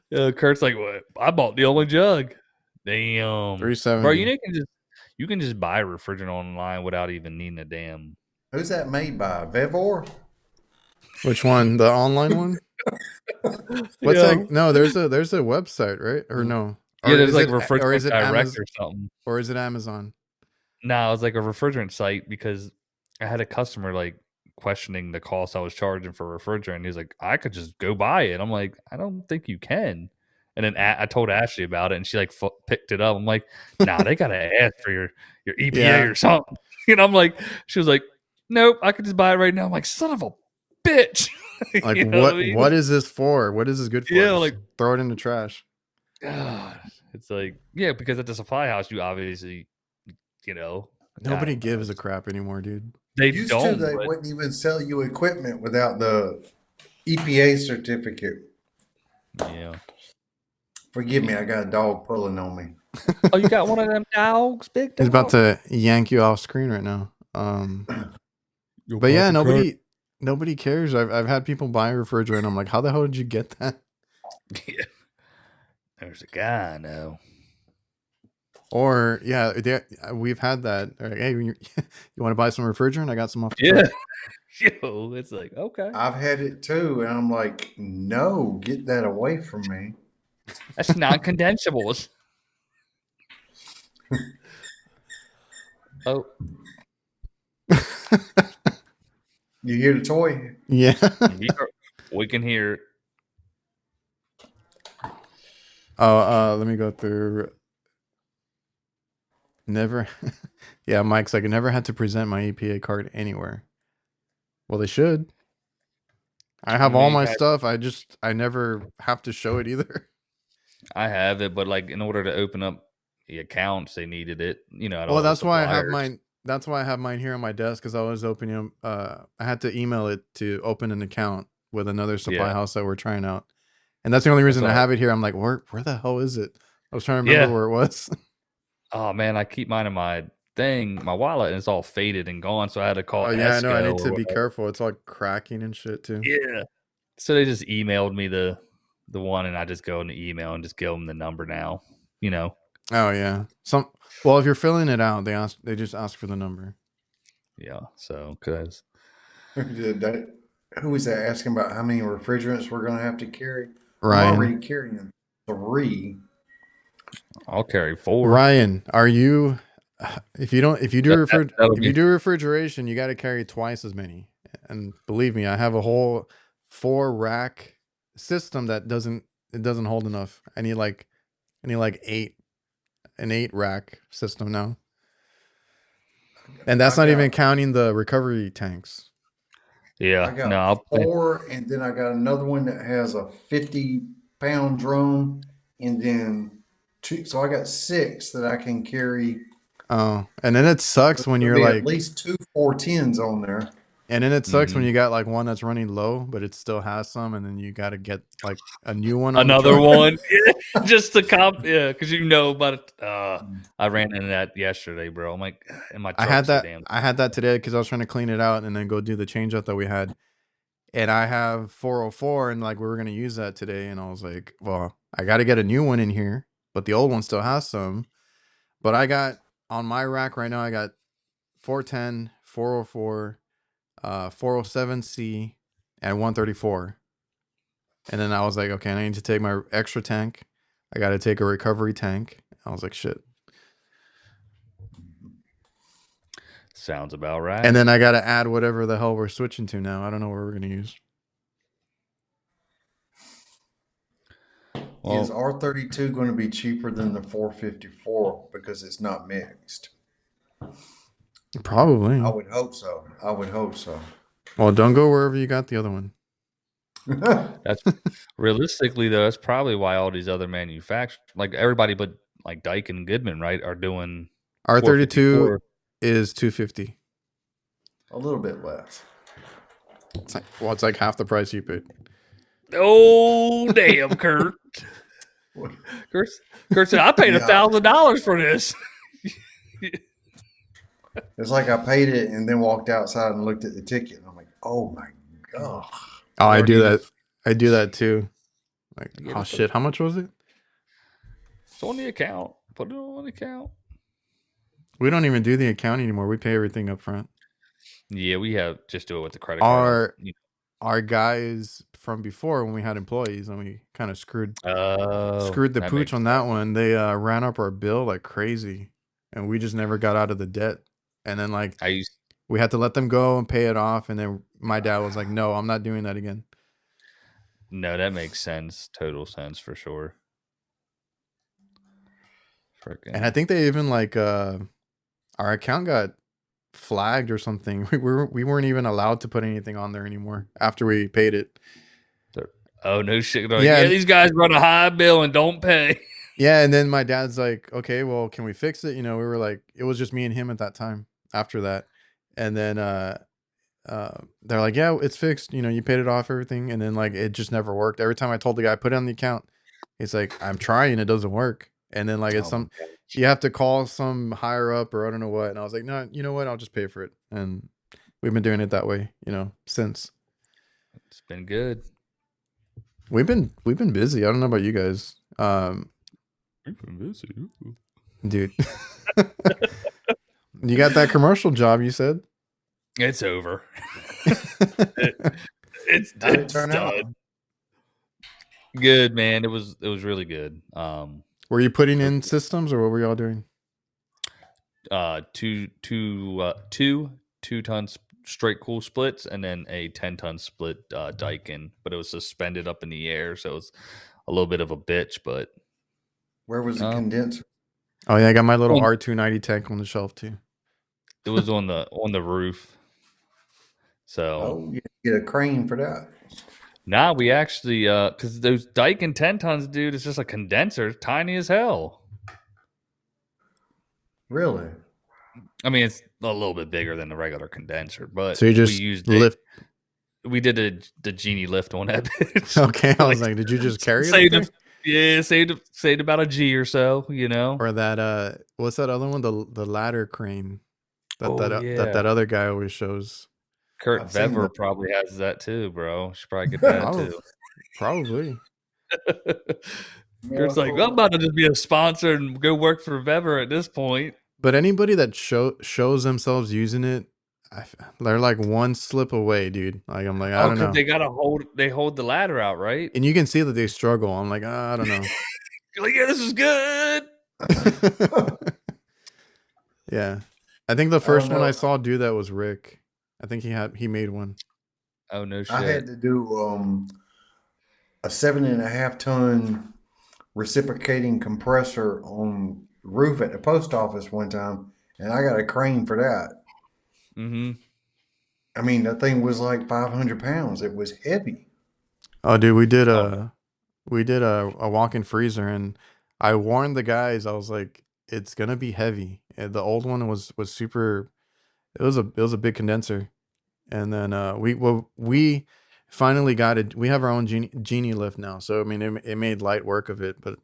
Yeah, Kurt's like, what? I bought the only jug. Damn. $370. Bro, you can just buy refrigerant online without even needing a damn. Who's that made by? Vevor? Which one? The online one? What's that? No, there's a website, right? Or no? Yeah, there's like refrigerant direct or something. Or is it Amazon? No, it was like a refrigerant site because I had a customer like questioning the cost I was charging for refrigerant. He's like, I could just go buy it. I'm like, I don't think you can. And then I told Ashley about it, and she like picked it up. I'm like, nah, they gotta ask for your EPA or something. I'm like, she was like, nope, I could just buy it right now. I'm like, son of a bitch. Like what is this for? What is this good for? Yeah, like throw it in the trash. God, it's like because at the supply house, you obviously, nobody gives a crap anymore, dude. They wouldn't even sell you equipment without the EPA certificate. Yeah. Forgive me, I got a dog pulling on me. Oh, you got one of them dogs, big dog? He's about to yank you off screen right now. But yeah, nobody cares. I've had people buy refrigerant. I'm like, how the hell did you get that? Yeah. There's a guy I know. Or we've had that. Like, hey, you want to buy some refrigerant? I got some off the truck. Yo, it's like, okay. I've had it too, and I'm like, no, get that away from me. That's non-condensables. Oh. You hear the toy? Yeah. We can hear it. Oh, let me go through. Never. Yeah, Mike's like, I never had to present my EPA card anywhere. Well, they should. I have all my stuff. I never have to show it either. I have it, but like in order to open up the accounts, they needed it. Well, that's why I have mine. That's why I have mine here on my desk because I was opening them. I had to email it to open an account with another supply house that we're trying out, and that's the only reason I have it here. I'm like, where the hell is it? I was trying to remember where it was. Oh man, I keep mine in my wallet, and it's all faded and gone. So I had to call. Oh yeah, I know. I need to be careful. It's all cracking and shit too. Yeah. So they just emailed me the one, and I just go in the email and just give them the number now. Oh yeah. Well, if you're filling it out, they just ask for the number. Yeah. So because who was that asking about how many refrigerants we're going to have to carry? Ryan. I'm already carrying 3. I'll carry 4. Ryan, are you? If you do refrigeration, you got to carry twice as many. And believe me, I have a whole 4-rack system that doesn't hold enough. I need like 8 rack system now. And that's not even counting the recovery tanks. Yeah, I got 4, and then I got another one that has a 50-pound drum, and then 2. So I got 6 that I can carry. Oh, and then it sucks when you're like at least 2 410s on there. And then it sucks when you got like one that's running low, but it still has some, and then you got to get like a new one. Another one, just to comp, because you know about it. I ran into that yesterday, bro. I'm like, and my truck's I had that today because I was trying to clean it out and then go do the change up that we had. And I have 404, and like we were gonna use that today, and I was like, well, I got to get a new one in here, but the old one still has some. But I got on my rack right now, I got 410, 404. 407C and 134. And then I was like, okay, I need to take my extra tank. I got to take a recovery tank. I was like, shit. Sounds about right. And then I got to add whatever the hell we're switching to now. I don't know what we're going to use. Well, is R32 going to be cheaper than the 454 because it's not mixed? Probably. I would hope so. Well, don't go wherever you got the other one. That's realistically though. That's probably why all these other manufacturers, like everybody but like Daikin and Goodman, right, are doing R32 is $250. A little bit less. It's like half the price you paid. Oh damn, Kurt! Kurt said I paid $1,000 for this. It's like I paid it and then walked outside and looked at the ticket, and I'm like, oh my god. Oh, I do that. I do that too. Like, oh shit, how much was it? It's on the account. Put it on the account. We don't even do the account anymore. We pay everything up front. Yeah, we have just do it with the credit card. Our guys from before, when we had employees and we kind of screwed the pooch on that one, they ran up our bill like crazy, and we just never got out of the debt. And then like we had to let them go and pay it off, and then my dad was like, "No, I'm not doing that again." No, that makes sense. Total sense for sure. And I think they even like our account got flagged or something. We weren't even allowed to put anything on there anymore after we paid it. Oh no shit! Like, yeah, these guys run a high bill and don't pay. Yeah, and then my dad's like, "Okay, well, can we fix it?" You know, we were like, it was just me and him at that time. After that, and then they're like, "Yeah, it's fixed. You know, you paid it off, everything." And then like it just never worked. Every time I told the guy put it on the account, he's like, "I'm trying, it doesn't work." And then like it's you have to call some higher up or I don't know what. And I was like, "No, you know what? I'll just pay for it." And we've been doing it that way, you know, since. It's been good. We've been busy. I don't know about you guys. We've been busy, dude. You got that commercial job, you said? It's over. It's done. Good, man. It was really good. Were you putting in systems or what were y'all doing? 2 tons straight cool splits and then a 10-ton split Daikin, but it was suspended up in the air, so it was a little bit of a bitch. But where was the condenser? Oh yeah, I got my little R290 tank on the shelf too. It was on the roof. So you get a crane for that. Nah, we actually because those Daikin 10 tons, dude, it's just a condenser, tiny as hell. Really? I mean, it's a little bit bigger than the regular condenser, but so you just lift. We did the genie lift on that bitch. Okay, I was like, did you just carry it? Saved about a G or so, you know. Or that what's that other one? The ladder crane that other guy always shows. Kurt Vever probably has that too, bro. Should probably get that too. Probably. Kurt's like, I'm about to just be a sponsor and go work for Vever at this point. But anybody that shows themselves using it, they're like one slip away, dude. Like I'm like, I don't know. They hold the ladder out, right? And you can see that they struggle. I'm like, I don't know. You're like, yeah, this is good. Yeah. I think the first one I saw do that was Rick. I think he made one. Oh no shit! I had to do a 7.5 ton reciprocating compressor on the roof at the post office one time, and I got a crane for that. Mm-hmm. I mean, that thing was like 500 pounds. It was heavy. Oh, dude, we did a walk-in freezer, and I warned the guys. I was like, it's gonna be heavy. And the old one was super. It was a big condenser, and then we finally got it. We have our own genie lift now, so I mean it made light work of it. But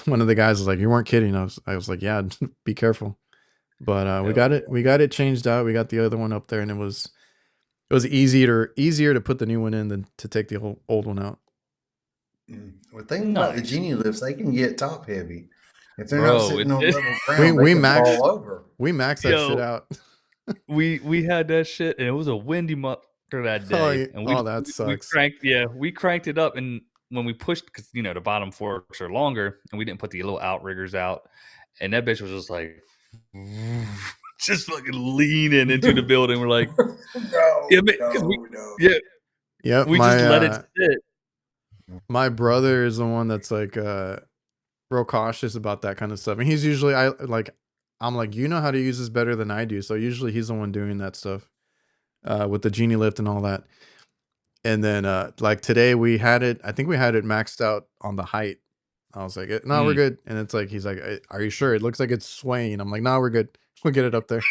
one of the guys was like, "You weren't kidding." I was like, "Yeah, be careful." But we got it changed out. We got the other one up there, and it was easier to put the new one in than to take the old one out. Well, think about the genie lifts; they can get top heavy. If they're Bro, not sitting on level ground, they can fall over. We maxed that shit out. we had that shit, and it was a windy month that day. That sucks. We cranked it up, and when we pushed, because the bottom forks are longer, and we didn't put the little outriggers out, and that bitch was just like just fucking leaning into the building. We're like, no. Yeah, we just let it sit. My brother is the one that's like real cautious about that kind of stuff, and he's usually I'm like, you know how to use this better than I do, so usually he's the one doing that stuff with the genie lift and all that. And then like today we had it, I think we had it maxed out on the height. I was like, no, we're good. And it's like, he's like, are you sure? It looks like it's swaying. I'm like, no, we're good. We'll get it up there.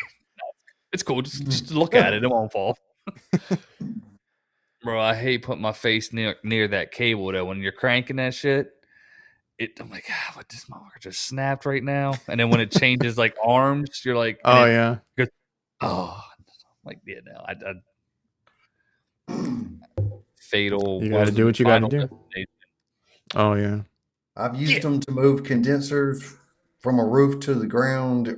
It's cool. Just look at it. It won't fall. Bro, I hate putting my face near that cable though. When you're cranking that shit, I'm like, what, this motherfucker just snapped right now. And then when it changes like arms, you're like, oh yeah. Goes, oh, I'm like, yeah, no, fatal. You got to do what you got to do. Oh yeah. I've used them to move condensers from a roof to the ground.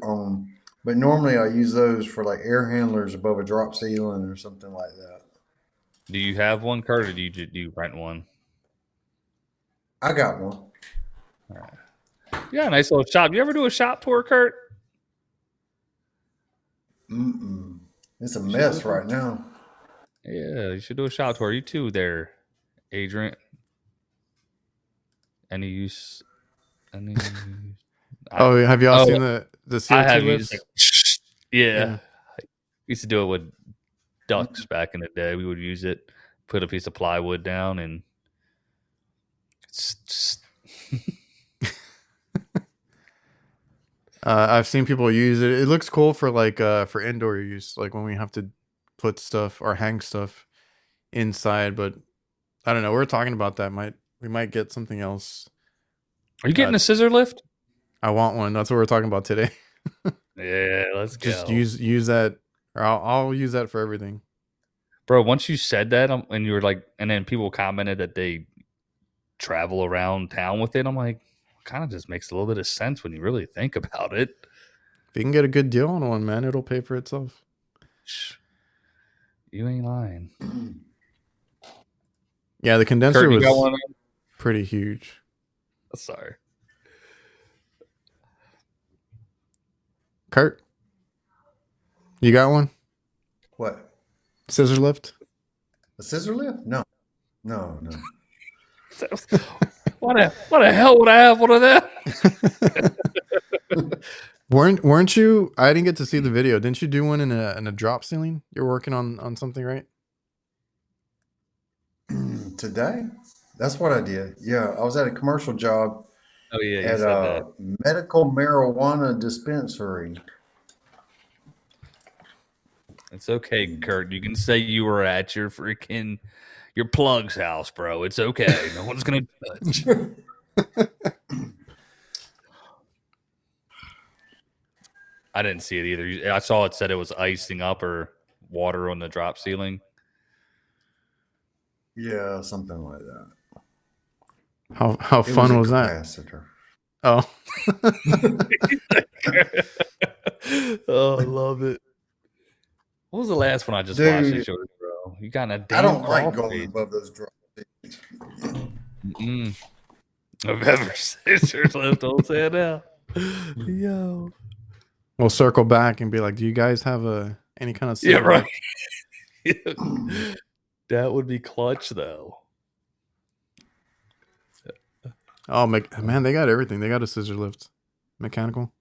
But normally I use those for like air handlers above a drop ceiling or something like that. Do you have one, Kurt, or do you rent one? I got one. All right. Yeah, nice little shop. You ever do a shop tour, Kurt? It's a mess right now. Yeah, you should do a shop tour. You too there, Adrian. Any use? Oh, have y'all seen the CO2 lifts? Yeah. We used to do it with ducks back in the day. We would use it, put a piece of plywood down, and it's I've seen people use it. It looks cool for like for indoor use, like when we have to put stuff or hang stuff inside. But I don't know. We're talking about that. We might get something else. Are you getting a scissor lift? I want one. That's what we're talking about today. Yeah, let's just use that. Or I'll use that for everything. Bro, once you said that, and you were like, and then people commented that they travel around town with it. I'm like, kind of just makes a little bit of sense when you really think about it. If you can get a good deal on one, man, it'll pay for itself. You ain't lying. Yeah, the condenser was pretty huge. Sorry. Kurt, you got one? What? Scissor lift? A scissor lift? No. What the hell would I have one of that? Weren't you? I didn't get to see the video. Didn't you do one in a drop ceiling? You're working on something, right? Today? That's what I did. Yeah, I was at a commercial job. Oh yeah, at a medical marijuana dispensary. It's okay, Kurt. You can say you were at your plug's house, bro. It's okay. No one's gonna touch. I didn't see it either. I saw it said it was icing up or water on the drop ceiling. Yeah, something like that. How fun was that? Oh. Oh, I love it. What was the last one I just watched? You showed, bro. You got a damn. I don't like going above those drop ceilings. I've ever scissors left. I'll say it now. Yo. We'll circle back and be like, do you guys have any kind of right? That would be clutch, though. Oh, man, they got everything. They got a scissor lift. Mechanical.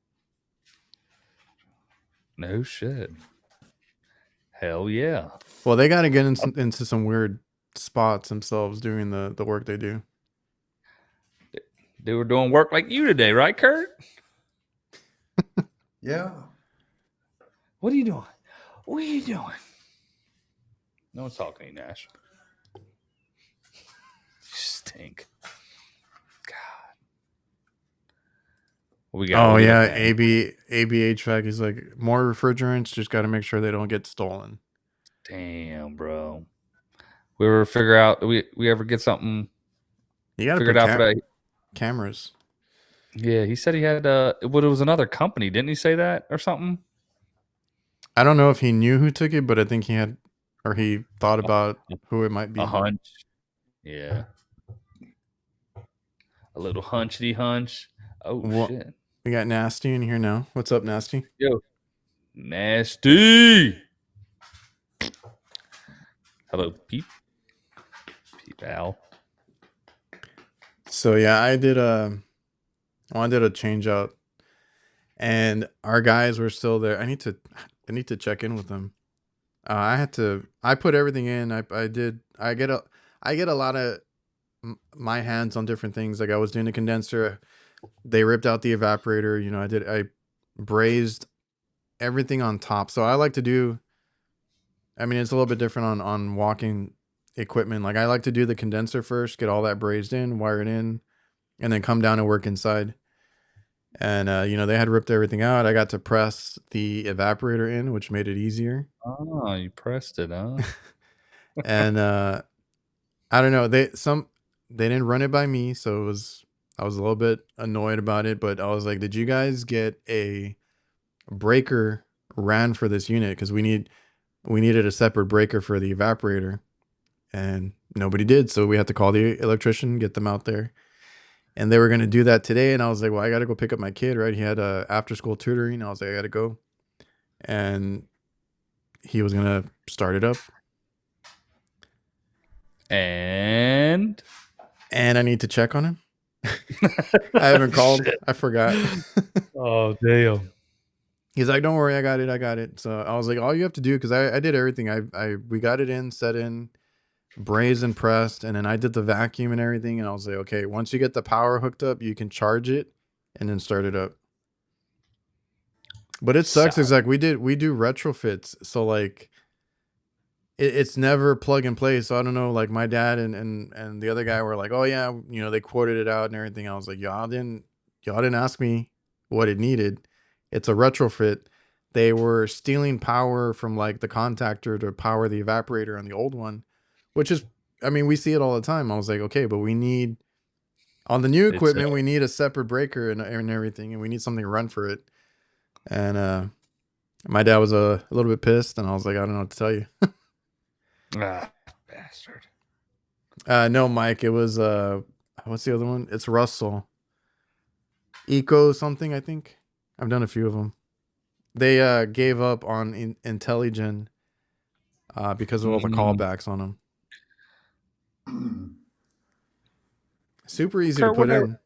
No shit. Hell yeah. Well, they got to get into some weird spots themselves doing the work they do. They were doing work like you today, right, Kurt? Yeah. What are you doing? What are you doing? No one's talking to you, Nash. You stink. God. What we got? Oh, yeah. AB HVAC is like more refrigerants. Just got to make sure they don't get stolen. Damn, bro. We ever figure out, we ever get something you gotta figured out for that? Cameras. Yeah, he said he had, it was another company. Didn't he say that or something? I don't know if he knew who took it, but I think he had, or he thought about who it might be. A hunch. Yeah. A little hunchity hunch. Oh, shit. We got Nasty in here now. What's up, Nasty? Yo. Nasty. Hello, Pete. Pete Al. So yeah, I did a change out, and our guys were still there. I need to check in with them. I put everything in. I get a lot of my hands on different things. Like I was doing the condenser. They ripped out the evaporator. You know, I brazed everything on top. So I like to do, I mean, it's a little bit different on walking equipment. Like I like to do the condenser first, get all that brazed in, wire it in, and then come down and work inside. And, you know, they had ripped everything out. I got to press the evaporator in, which made it easier. Oh, you pressed it, huh? And, I don't know. They didn't run it by me. So I was a little bit annoyed about it, but I was like, did you guys get a breaker ran for this unit? Cause we needed a separate breaker for the evaporator, and nobody did. So we had to call the electrician, get them out there. And they were going to do that today. And I was like, well, I got to go pick up my kid, right? He had after school tutoring. I was like, I got to go. And he was going to start it up. And I need to check on him. I haven't called. Shit. I forgot. Oh, damn. He's like, don't worry, I got it. So I was like, all you have to do, because I did everything. We got it in, set in, brazed and pressed, and then I did the vacuum and everything. And I was like, okay, once you get the power hooked up, you can charge it and then start it up. But it sucks. It's like we do retrofits, so like it's never plug and play. So I don't know, like my dad and the other guy were like, oh yeah, you know, they quoted it out and everything. I was like, y'all didn't ask me what it needed. It's a retrofit. They were stealing power from like the contactor to power the evaporator on the old one, which is, I mean, we see it all the time. I was like, okay, but we need, on the new equipment, we need a separate breaker and everything, and we need something to run for it. And my dad was a little bit pissed, and I was like, I don't know what to tell you. Bastard. No, Mike, it was what's the other one? It's Russell. Eco something, I think. I've done a few of them. They gave up on Intelligen because of all the callbacks on them. Super easy to put in.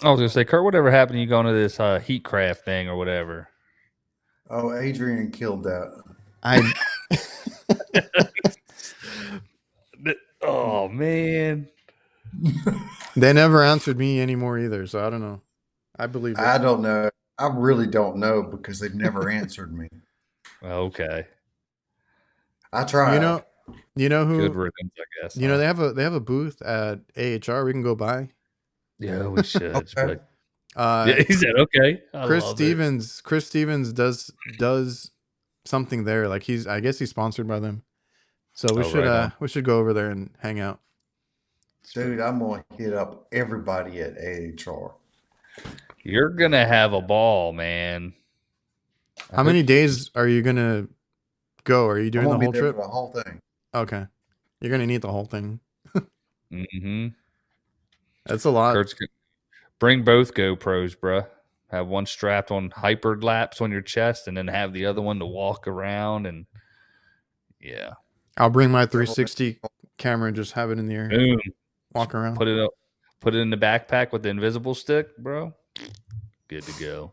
I was gonna say, Kurt, whatever happened to you going to this Heatcraft thing or whatever? Oh, Adrian killed that. Oh man. They never answered me anymore either, so I don't know. I believe it. I don't know. I really don't know because they've never answered me. Okay. I tried. You know who? Good riddance, I guess. You know, they have a booth at AHR. We can go by. Yeah, we should. Okay. Yeah, he said okay. Chris Stevens does something there. Like I guess he's sponsored by them. So we should go over there and hang out. Dude, I'm gonna hit up everybody at AHR. You're gonna have a ball, man. How many days are you gonna go? Are you doing the whole trip? For the whole thing. Okay, you're gonna need the whole thing. Mm-hmm. That's a lot. Bring both GoPros, bruh. Have one strapped on hyperlapse on your chest, and then have the other one to walk around. And yeah, I'll bring my 360 camera and just have it in the air. boom, Walk around. Put it up, put it in the backpack with the invisible stick, bro. Good to go.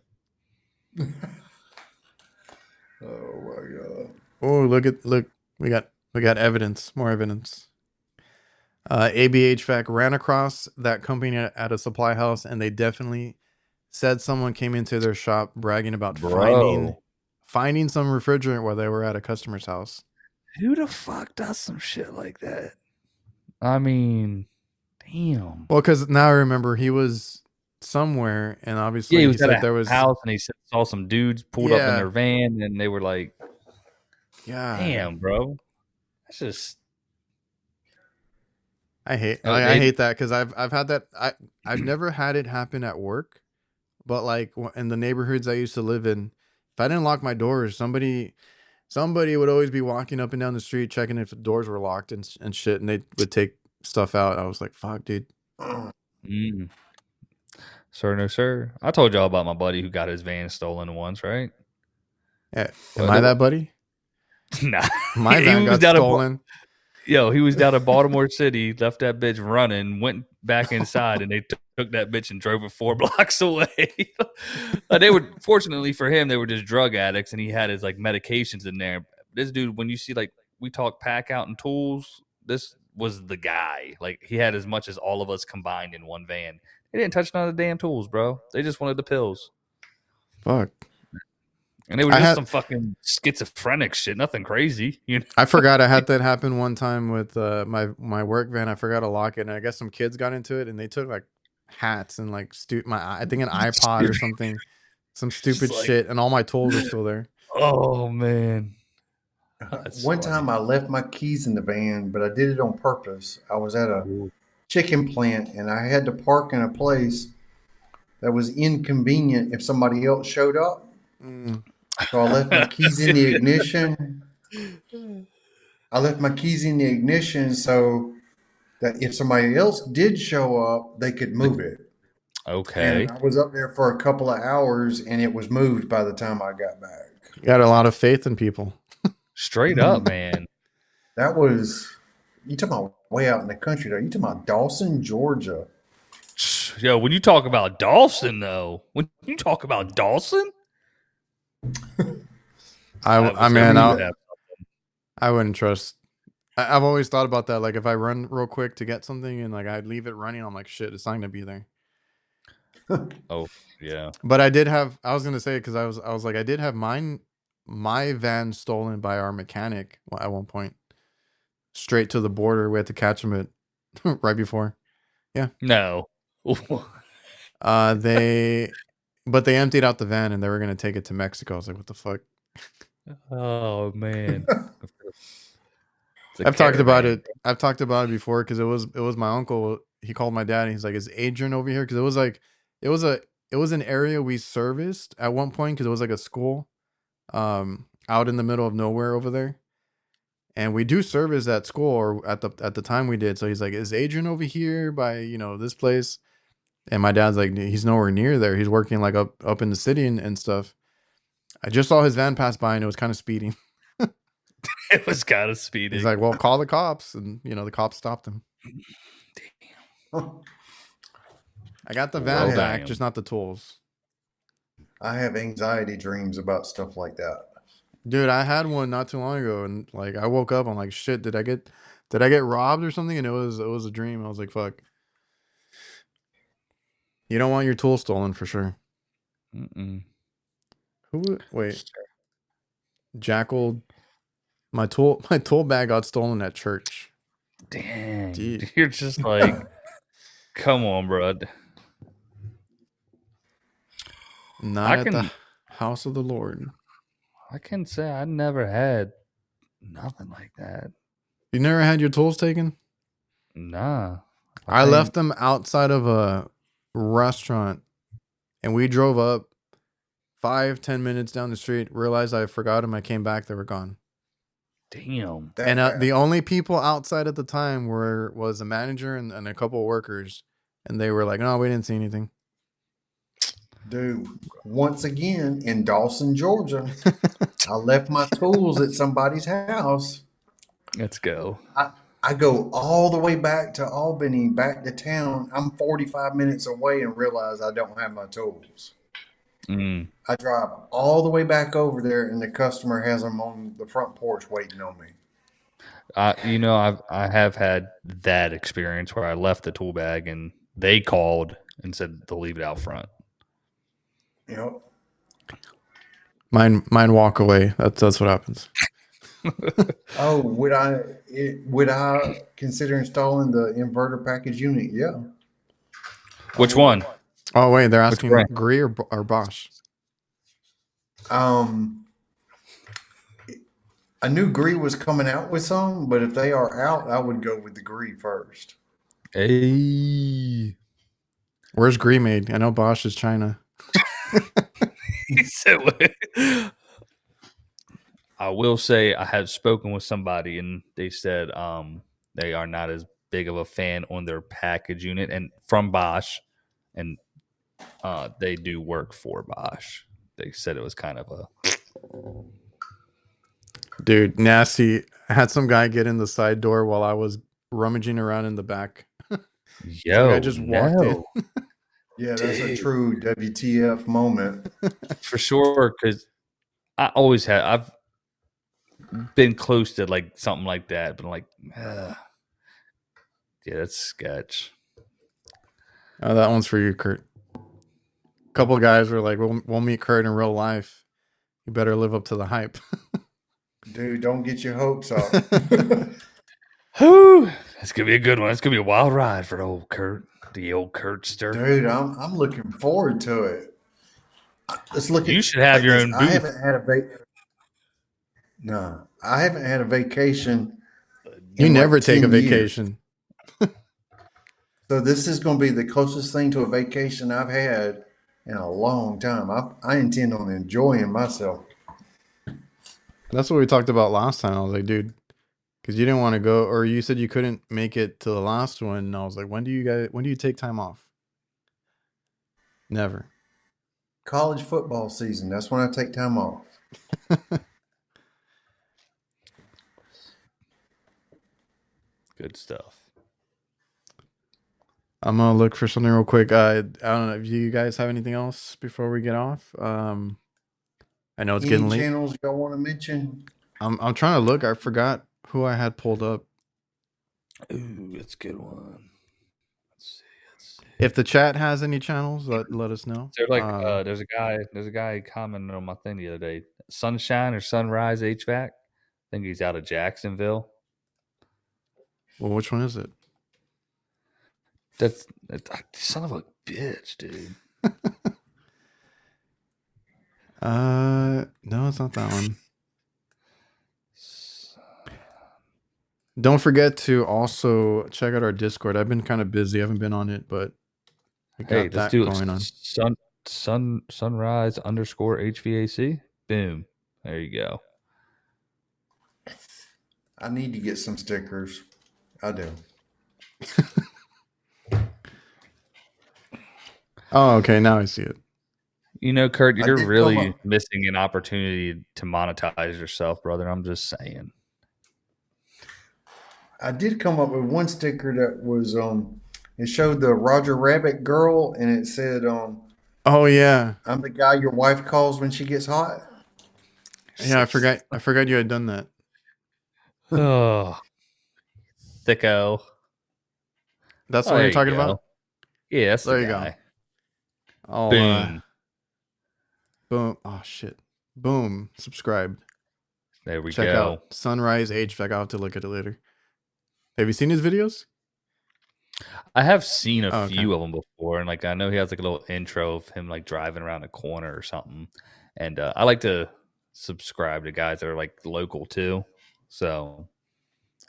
Oh my god! Oh, look! We got evidence, more evidence. AB HVAC ran across that company at a supply house, and they definitely said someone came into their shop bragging about finding some refrigerant while they were at a customer's house. Who the fuck does some shit like that? I mean, damn. Well, because now I remember he was somewhere, and obviously he was said at there was house, and he saw some dudes pulled up in their van, and they were like, "Yeah, damn, bro, that's just." I hate that because I've had that. I've never had it happen at work, but like in the neighborhoods I used to live in, if I didn't lock my doors, somebody would always be walking up and down the street checking if the doors were locked and shit, and they would take stuff out. I was like, "Fuck, dude." Sir, no, sir. I told y'all about my buddy who got his van stolen once, right? Yeah, am I that buddy? Nah, my van got stolen. Yo, he was down in Baltimore City, left that bitch running, went back inside, and they took that bitch and drove it 4 blocks away. They were, fortunately for him, they were just drug addicts, and he had his like medications in there. This dude, when you see like we talk pack out and tools, this was the guy. Like he had as much as all of us combined in one van. They didn't touch none of the damn tools, bro. They just wanted the pills. Fuck. And they were just some fucking schizophrenic shit, nothing crazy. You know? I forgot I had that happen one time with my work van. I forgot to lock it, and I guess some kids got into it, and they took like hats and like I think an iPod or something, some stupid shit, and all my tools are still there. Oh man! One time I left my keys in the van, but I did it on purpose. I was at a chicken plant, and I had to park in a place that was inconvenient if somebody else showed up. So I left my keys in the ignition. So that if somebody else did show up, they could move it. Okay. And I was up there for a couple of hours, and it was moved by the time I got back. You got a lot of faith in people. Straight up, man. That was, you talking about way out in the country, though. You talking about Dawson, Georgia. Yo, when you talk about Dawson, though, I wouldn't trust. I've always thought about that. Like if I run real quick to get something and like I'd leave it running, I'm like, shit, it's not gonna be there. Oh yeah. But I was gonna say, because I was like, I did have my van stolen by our mechanic at one point. Straight to the border. We had to catch him at right before. Yeah. No. But they emptied out the van and they were gonna take it to Mexico. I was like, what the fuck? Oh man. I've talked about it before because it was my uncle. He called my dad and he's like, "Is Adrian over here?" Because it was an area we serviced at one point because it was like a school, out in the middle of nowhere over there, and we do service at school, or at the time we did. So he's like, "Is Adrian over here by this place?" And my dad's like, "He's nowhere near there. He's working like up in the city and stuff." I just saw his van pass by and it was kind of speeding. It was kind of speeding. He's like, "Well, call the cops," and the cops stopped him. Damn. I got the van back, just not the tools. I have anxiety dreams about stuff like that. Dude, I had one not too long ago, and like I woke up, I'm like, shit, did I get robbed or something? And it was a dream. I was like, fuck. You don't want your tool stolen for sure. Wait. Jackal. My tool bag got stolen at church. Dang. Dude. You're just like, come on, bro. Not at the house of the Lord. I can say I never had nothing like that. You never had your tools taken? Nah. I left them outside of a restaurant, and we drove up 5-10 minutes down the street, realized I forgot them. I came back, they were gone. Damn. And the only people outside at the time was a manager and a couple of workers, and they were like, "No, we didn't see anything." Dude, once again in Dawson, Georgia, I left my tools at somebody's house. Let's go. I go all the way back to Albany, back to town. I'm 45 minutes away and realize I don't have my tools. I drive all the way back over there, and the customer has them on the front porch waiting on me. I have had that experience where I left the tool bag and they called and said they'll leave it out front. Yep. Mine walk away. That's what happens. Oh, would I consider installing the inverter package unit? Yeah. Which one? Oh wait, they're asking Gree or Bosch. I knew Gree was coming out with some, but if they are out, I would go with the Gree first. Hey, where's Gree made? I know Bosch is China. He said, I will say I have spoken with somebody and they said they are not as big of a fan on their package unit and from Bosch, and they do work for Bosch. They said it was kind of a dude nasty. I had some guy get in the side door while I was rummaging around in the back. Yo, I just walked in. Yeah, that's a true WTF moment for sure. Because I've been close to like something like that, but I'm like, yeah, that's sketch. Oh, that one's for you, Kurt. A couple of guys were like, "We'll meet Kurt in real life. You better live up to the hype." Dude, don't get your hopes up. Whew, that's gonna be a good one. It's gonna be a wild ride for the old Kurtster. Dude, I'm looking forward to it. Let's look. You should have your own booth. I haven't had a vacation. You never take a vacation. So this is going to be the closest thing to a vacation I've had in a long time. I intend on enjoying myself. That's what we talked about last time. I was like, dude, because you didn't want to go, or you said you couldn't make it to the last one. And I was like, when do you take time off? Never. College football season. That's when I take time off. Good stuff. I'm gonna look for something real quick. I don't know if you guys have anything else before we get off. I know it's getting late. Channels y'all want to mention? I'm trying to look. I forgot who I had pulled up. Ooh, that's a good one. Let's see. If the chat has any channels, let us know. There's a guy commenting on my thing the other day. Sunshine or Sunrise HVAC. I think he's out of Jacksonville. Well, which one is it? That's son of a bitch, dude. No, it's not that one. Don't forget to also check out our Discord. I've been kind of busy. I haven't been on it, but I got that going on. Sunrise _ HVAC. Boom. There you go. I need to get some stickers. I do. Oh, okay. Now I see it. You know, Kurt, you're really missing an opportunity to monetize yourself, brother. I'm just saying. I did come up with one sticker that was it showed the Roger Rabbit girl, and it said oh yeah, I'm the guy your wife calls when she gets hot. Yeah, I forgot you had done that. Oh, thicko. That's what you're talking about? Yeah, that's there the you guy. Go. Boom. Boom. Oh shit. Boom. Subscribe. There we Check go. Check out Sunrise HVAC. I'll have to look at it later. Have you seen his videos? I have seen a few of them before, and like I know he has like a little intro of him like driving around a corner or something. And I like to subscribe to guys that are like local too. So,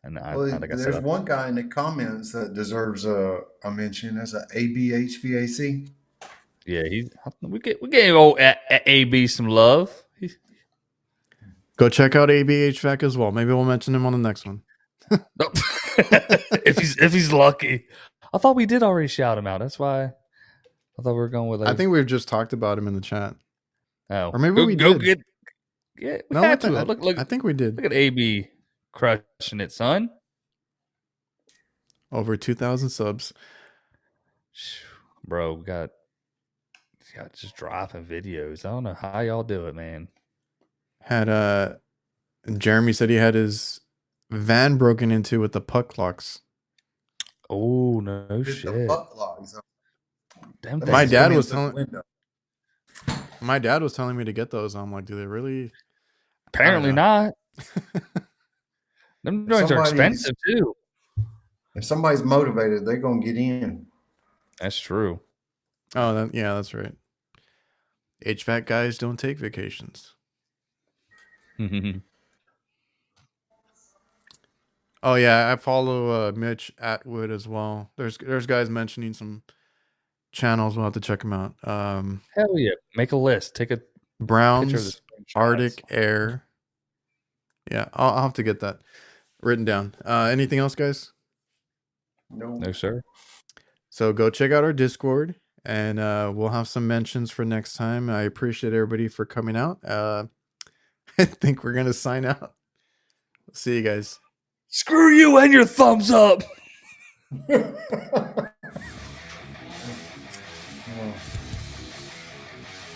and there's one guy in the comments that deserves a mention. That's a ABHVAC. Yeah, we gave old AB some love. Go check out AB HVAC as well. Maybe we'll mention him on the next one. if he's lucky. I thought we did already shout him out. That's why. I thought we were going with. I think we've just talked about him in the chat. Oh, or maybe we did. We had to. Look, I think we did. Look at AB crushing it, son. Over 2,000 subs. Bro, we got just dropping videos. I don't know how y'all do it, man. Had Jeremy said he had his van broken into with the puck locks. Oh no shit! The puck locks. My dad was telling. My dad was telling me to get those. I'm like, do they really? Apparently not. Them joints are expensive too. If somebody's motivated, they're gonna get in. That's true. Oh, yeah, that's right. HVAC guys don't take vacations. Oh yeah, I follow Mitch Atwood as well. There's guys mentioning some channels. We'll have to check them out. Hell yeah! Make a list. Take a Browns Arctic Air. Yeah, I'll have to get that written down. Anything else, guys? No, sir. So go check out our Discord, and we'll have some mentions for next time. I appreciate everybody for coming out. I think we're gonna sign out. See you guys. Screw you and your thumbs up.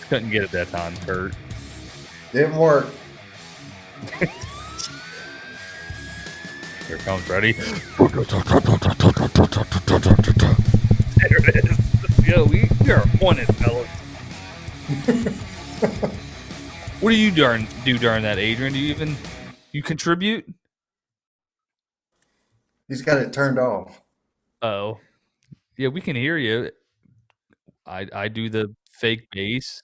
Couldn't get it that time, Kurt. Didn't work. Here comes, ready? There it is. Yo, we are on it, fellas. What do you do during that, Adrian? Do you contribute? He's got it turned off. Oh, yeah, we can hear you. I do the fake bass.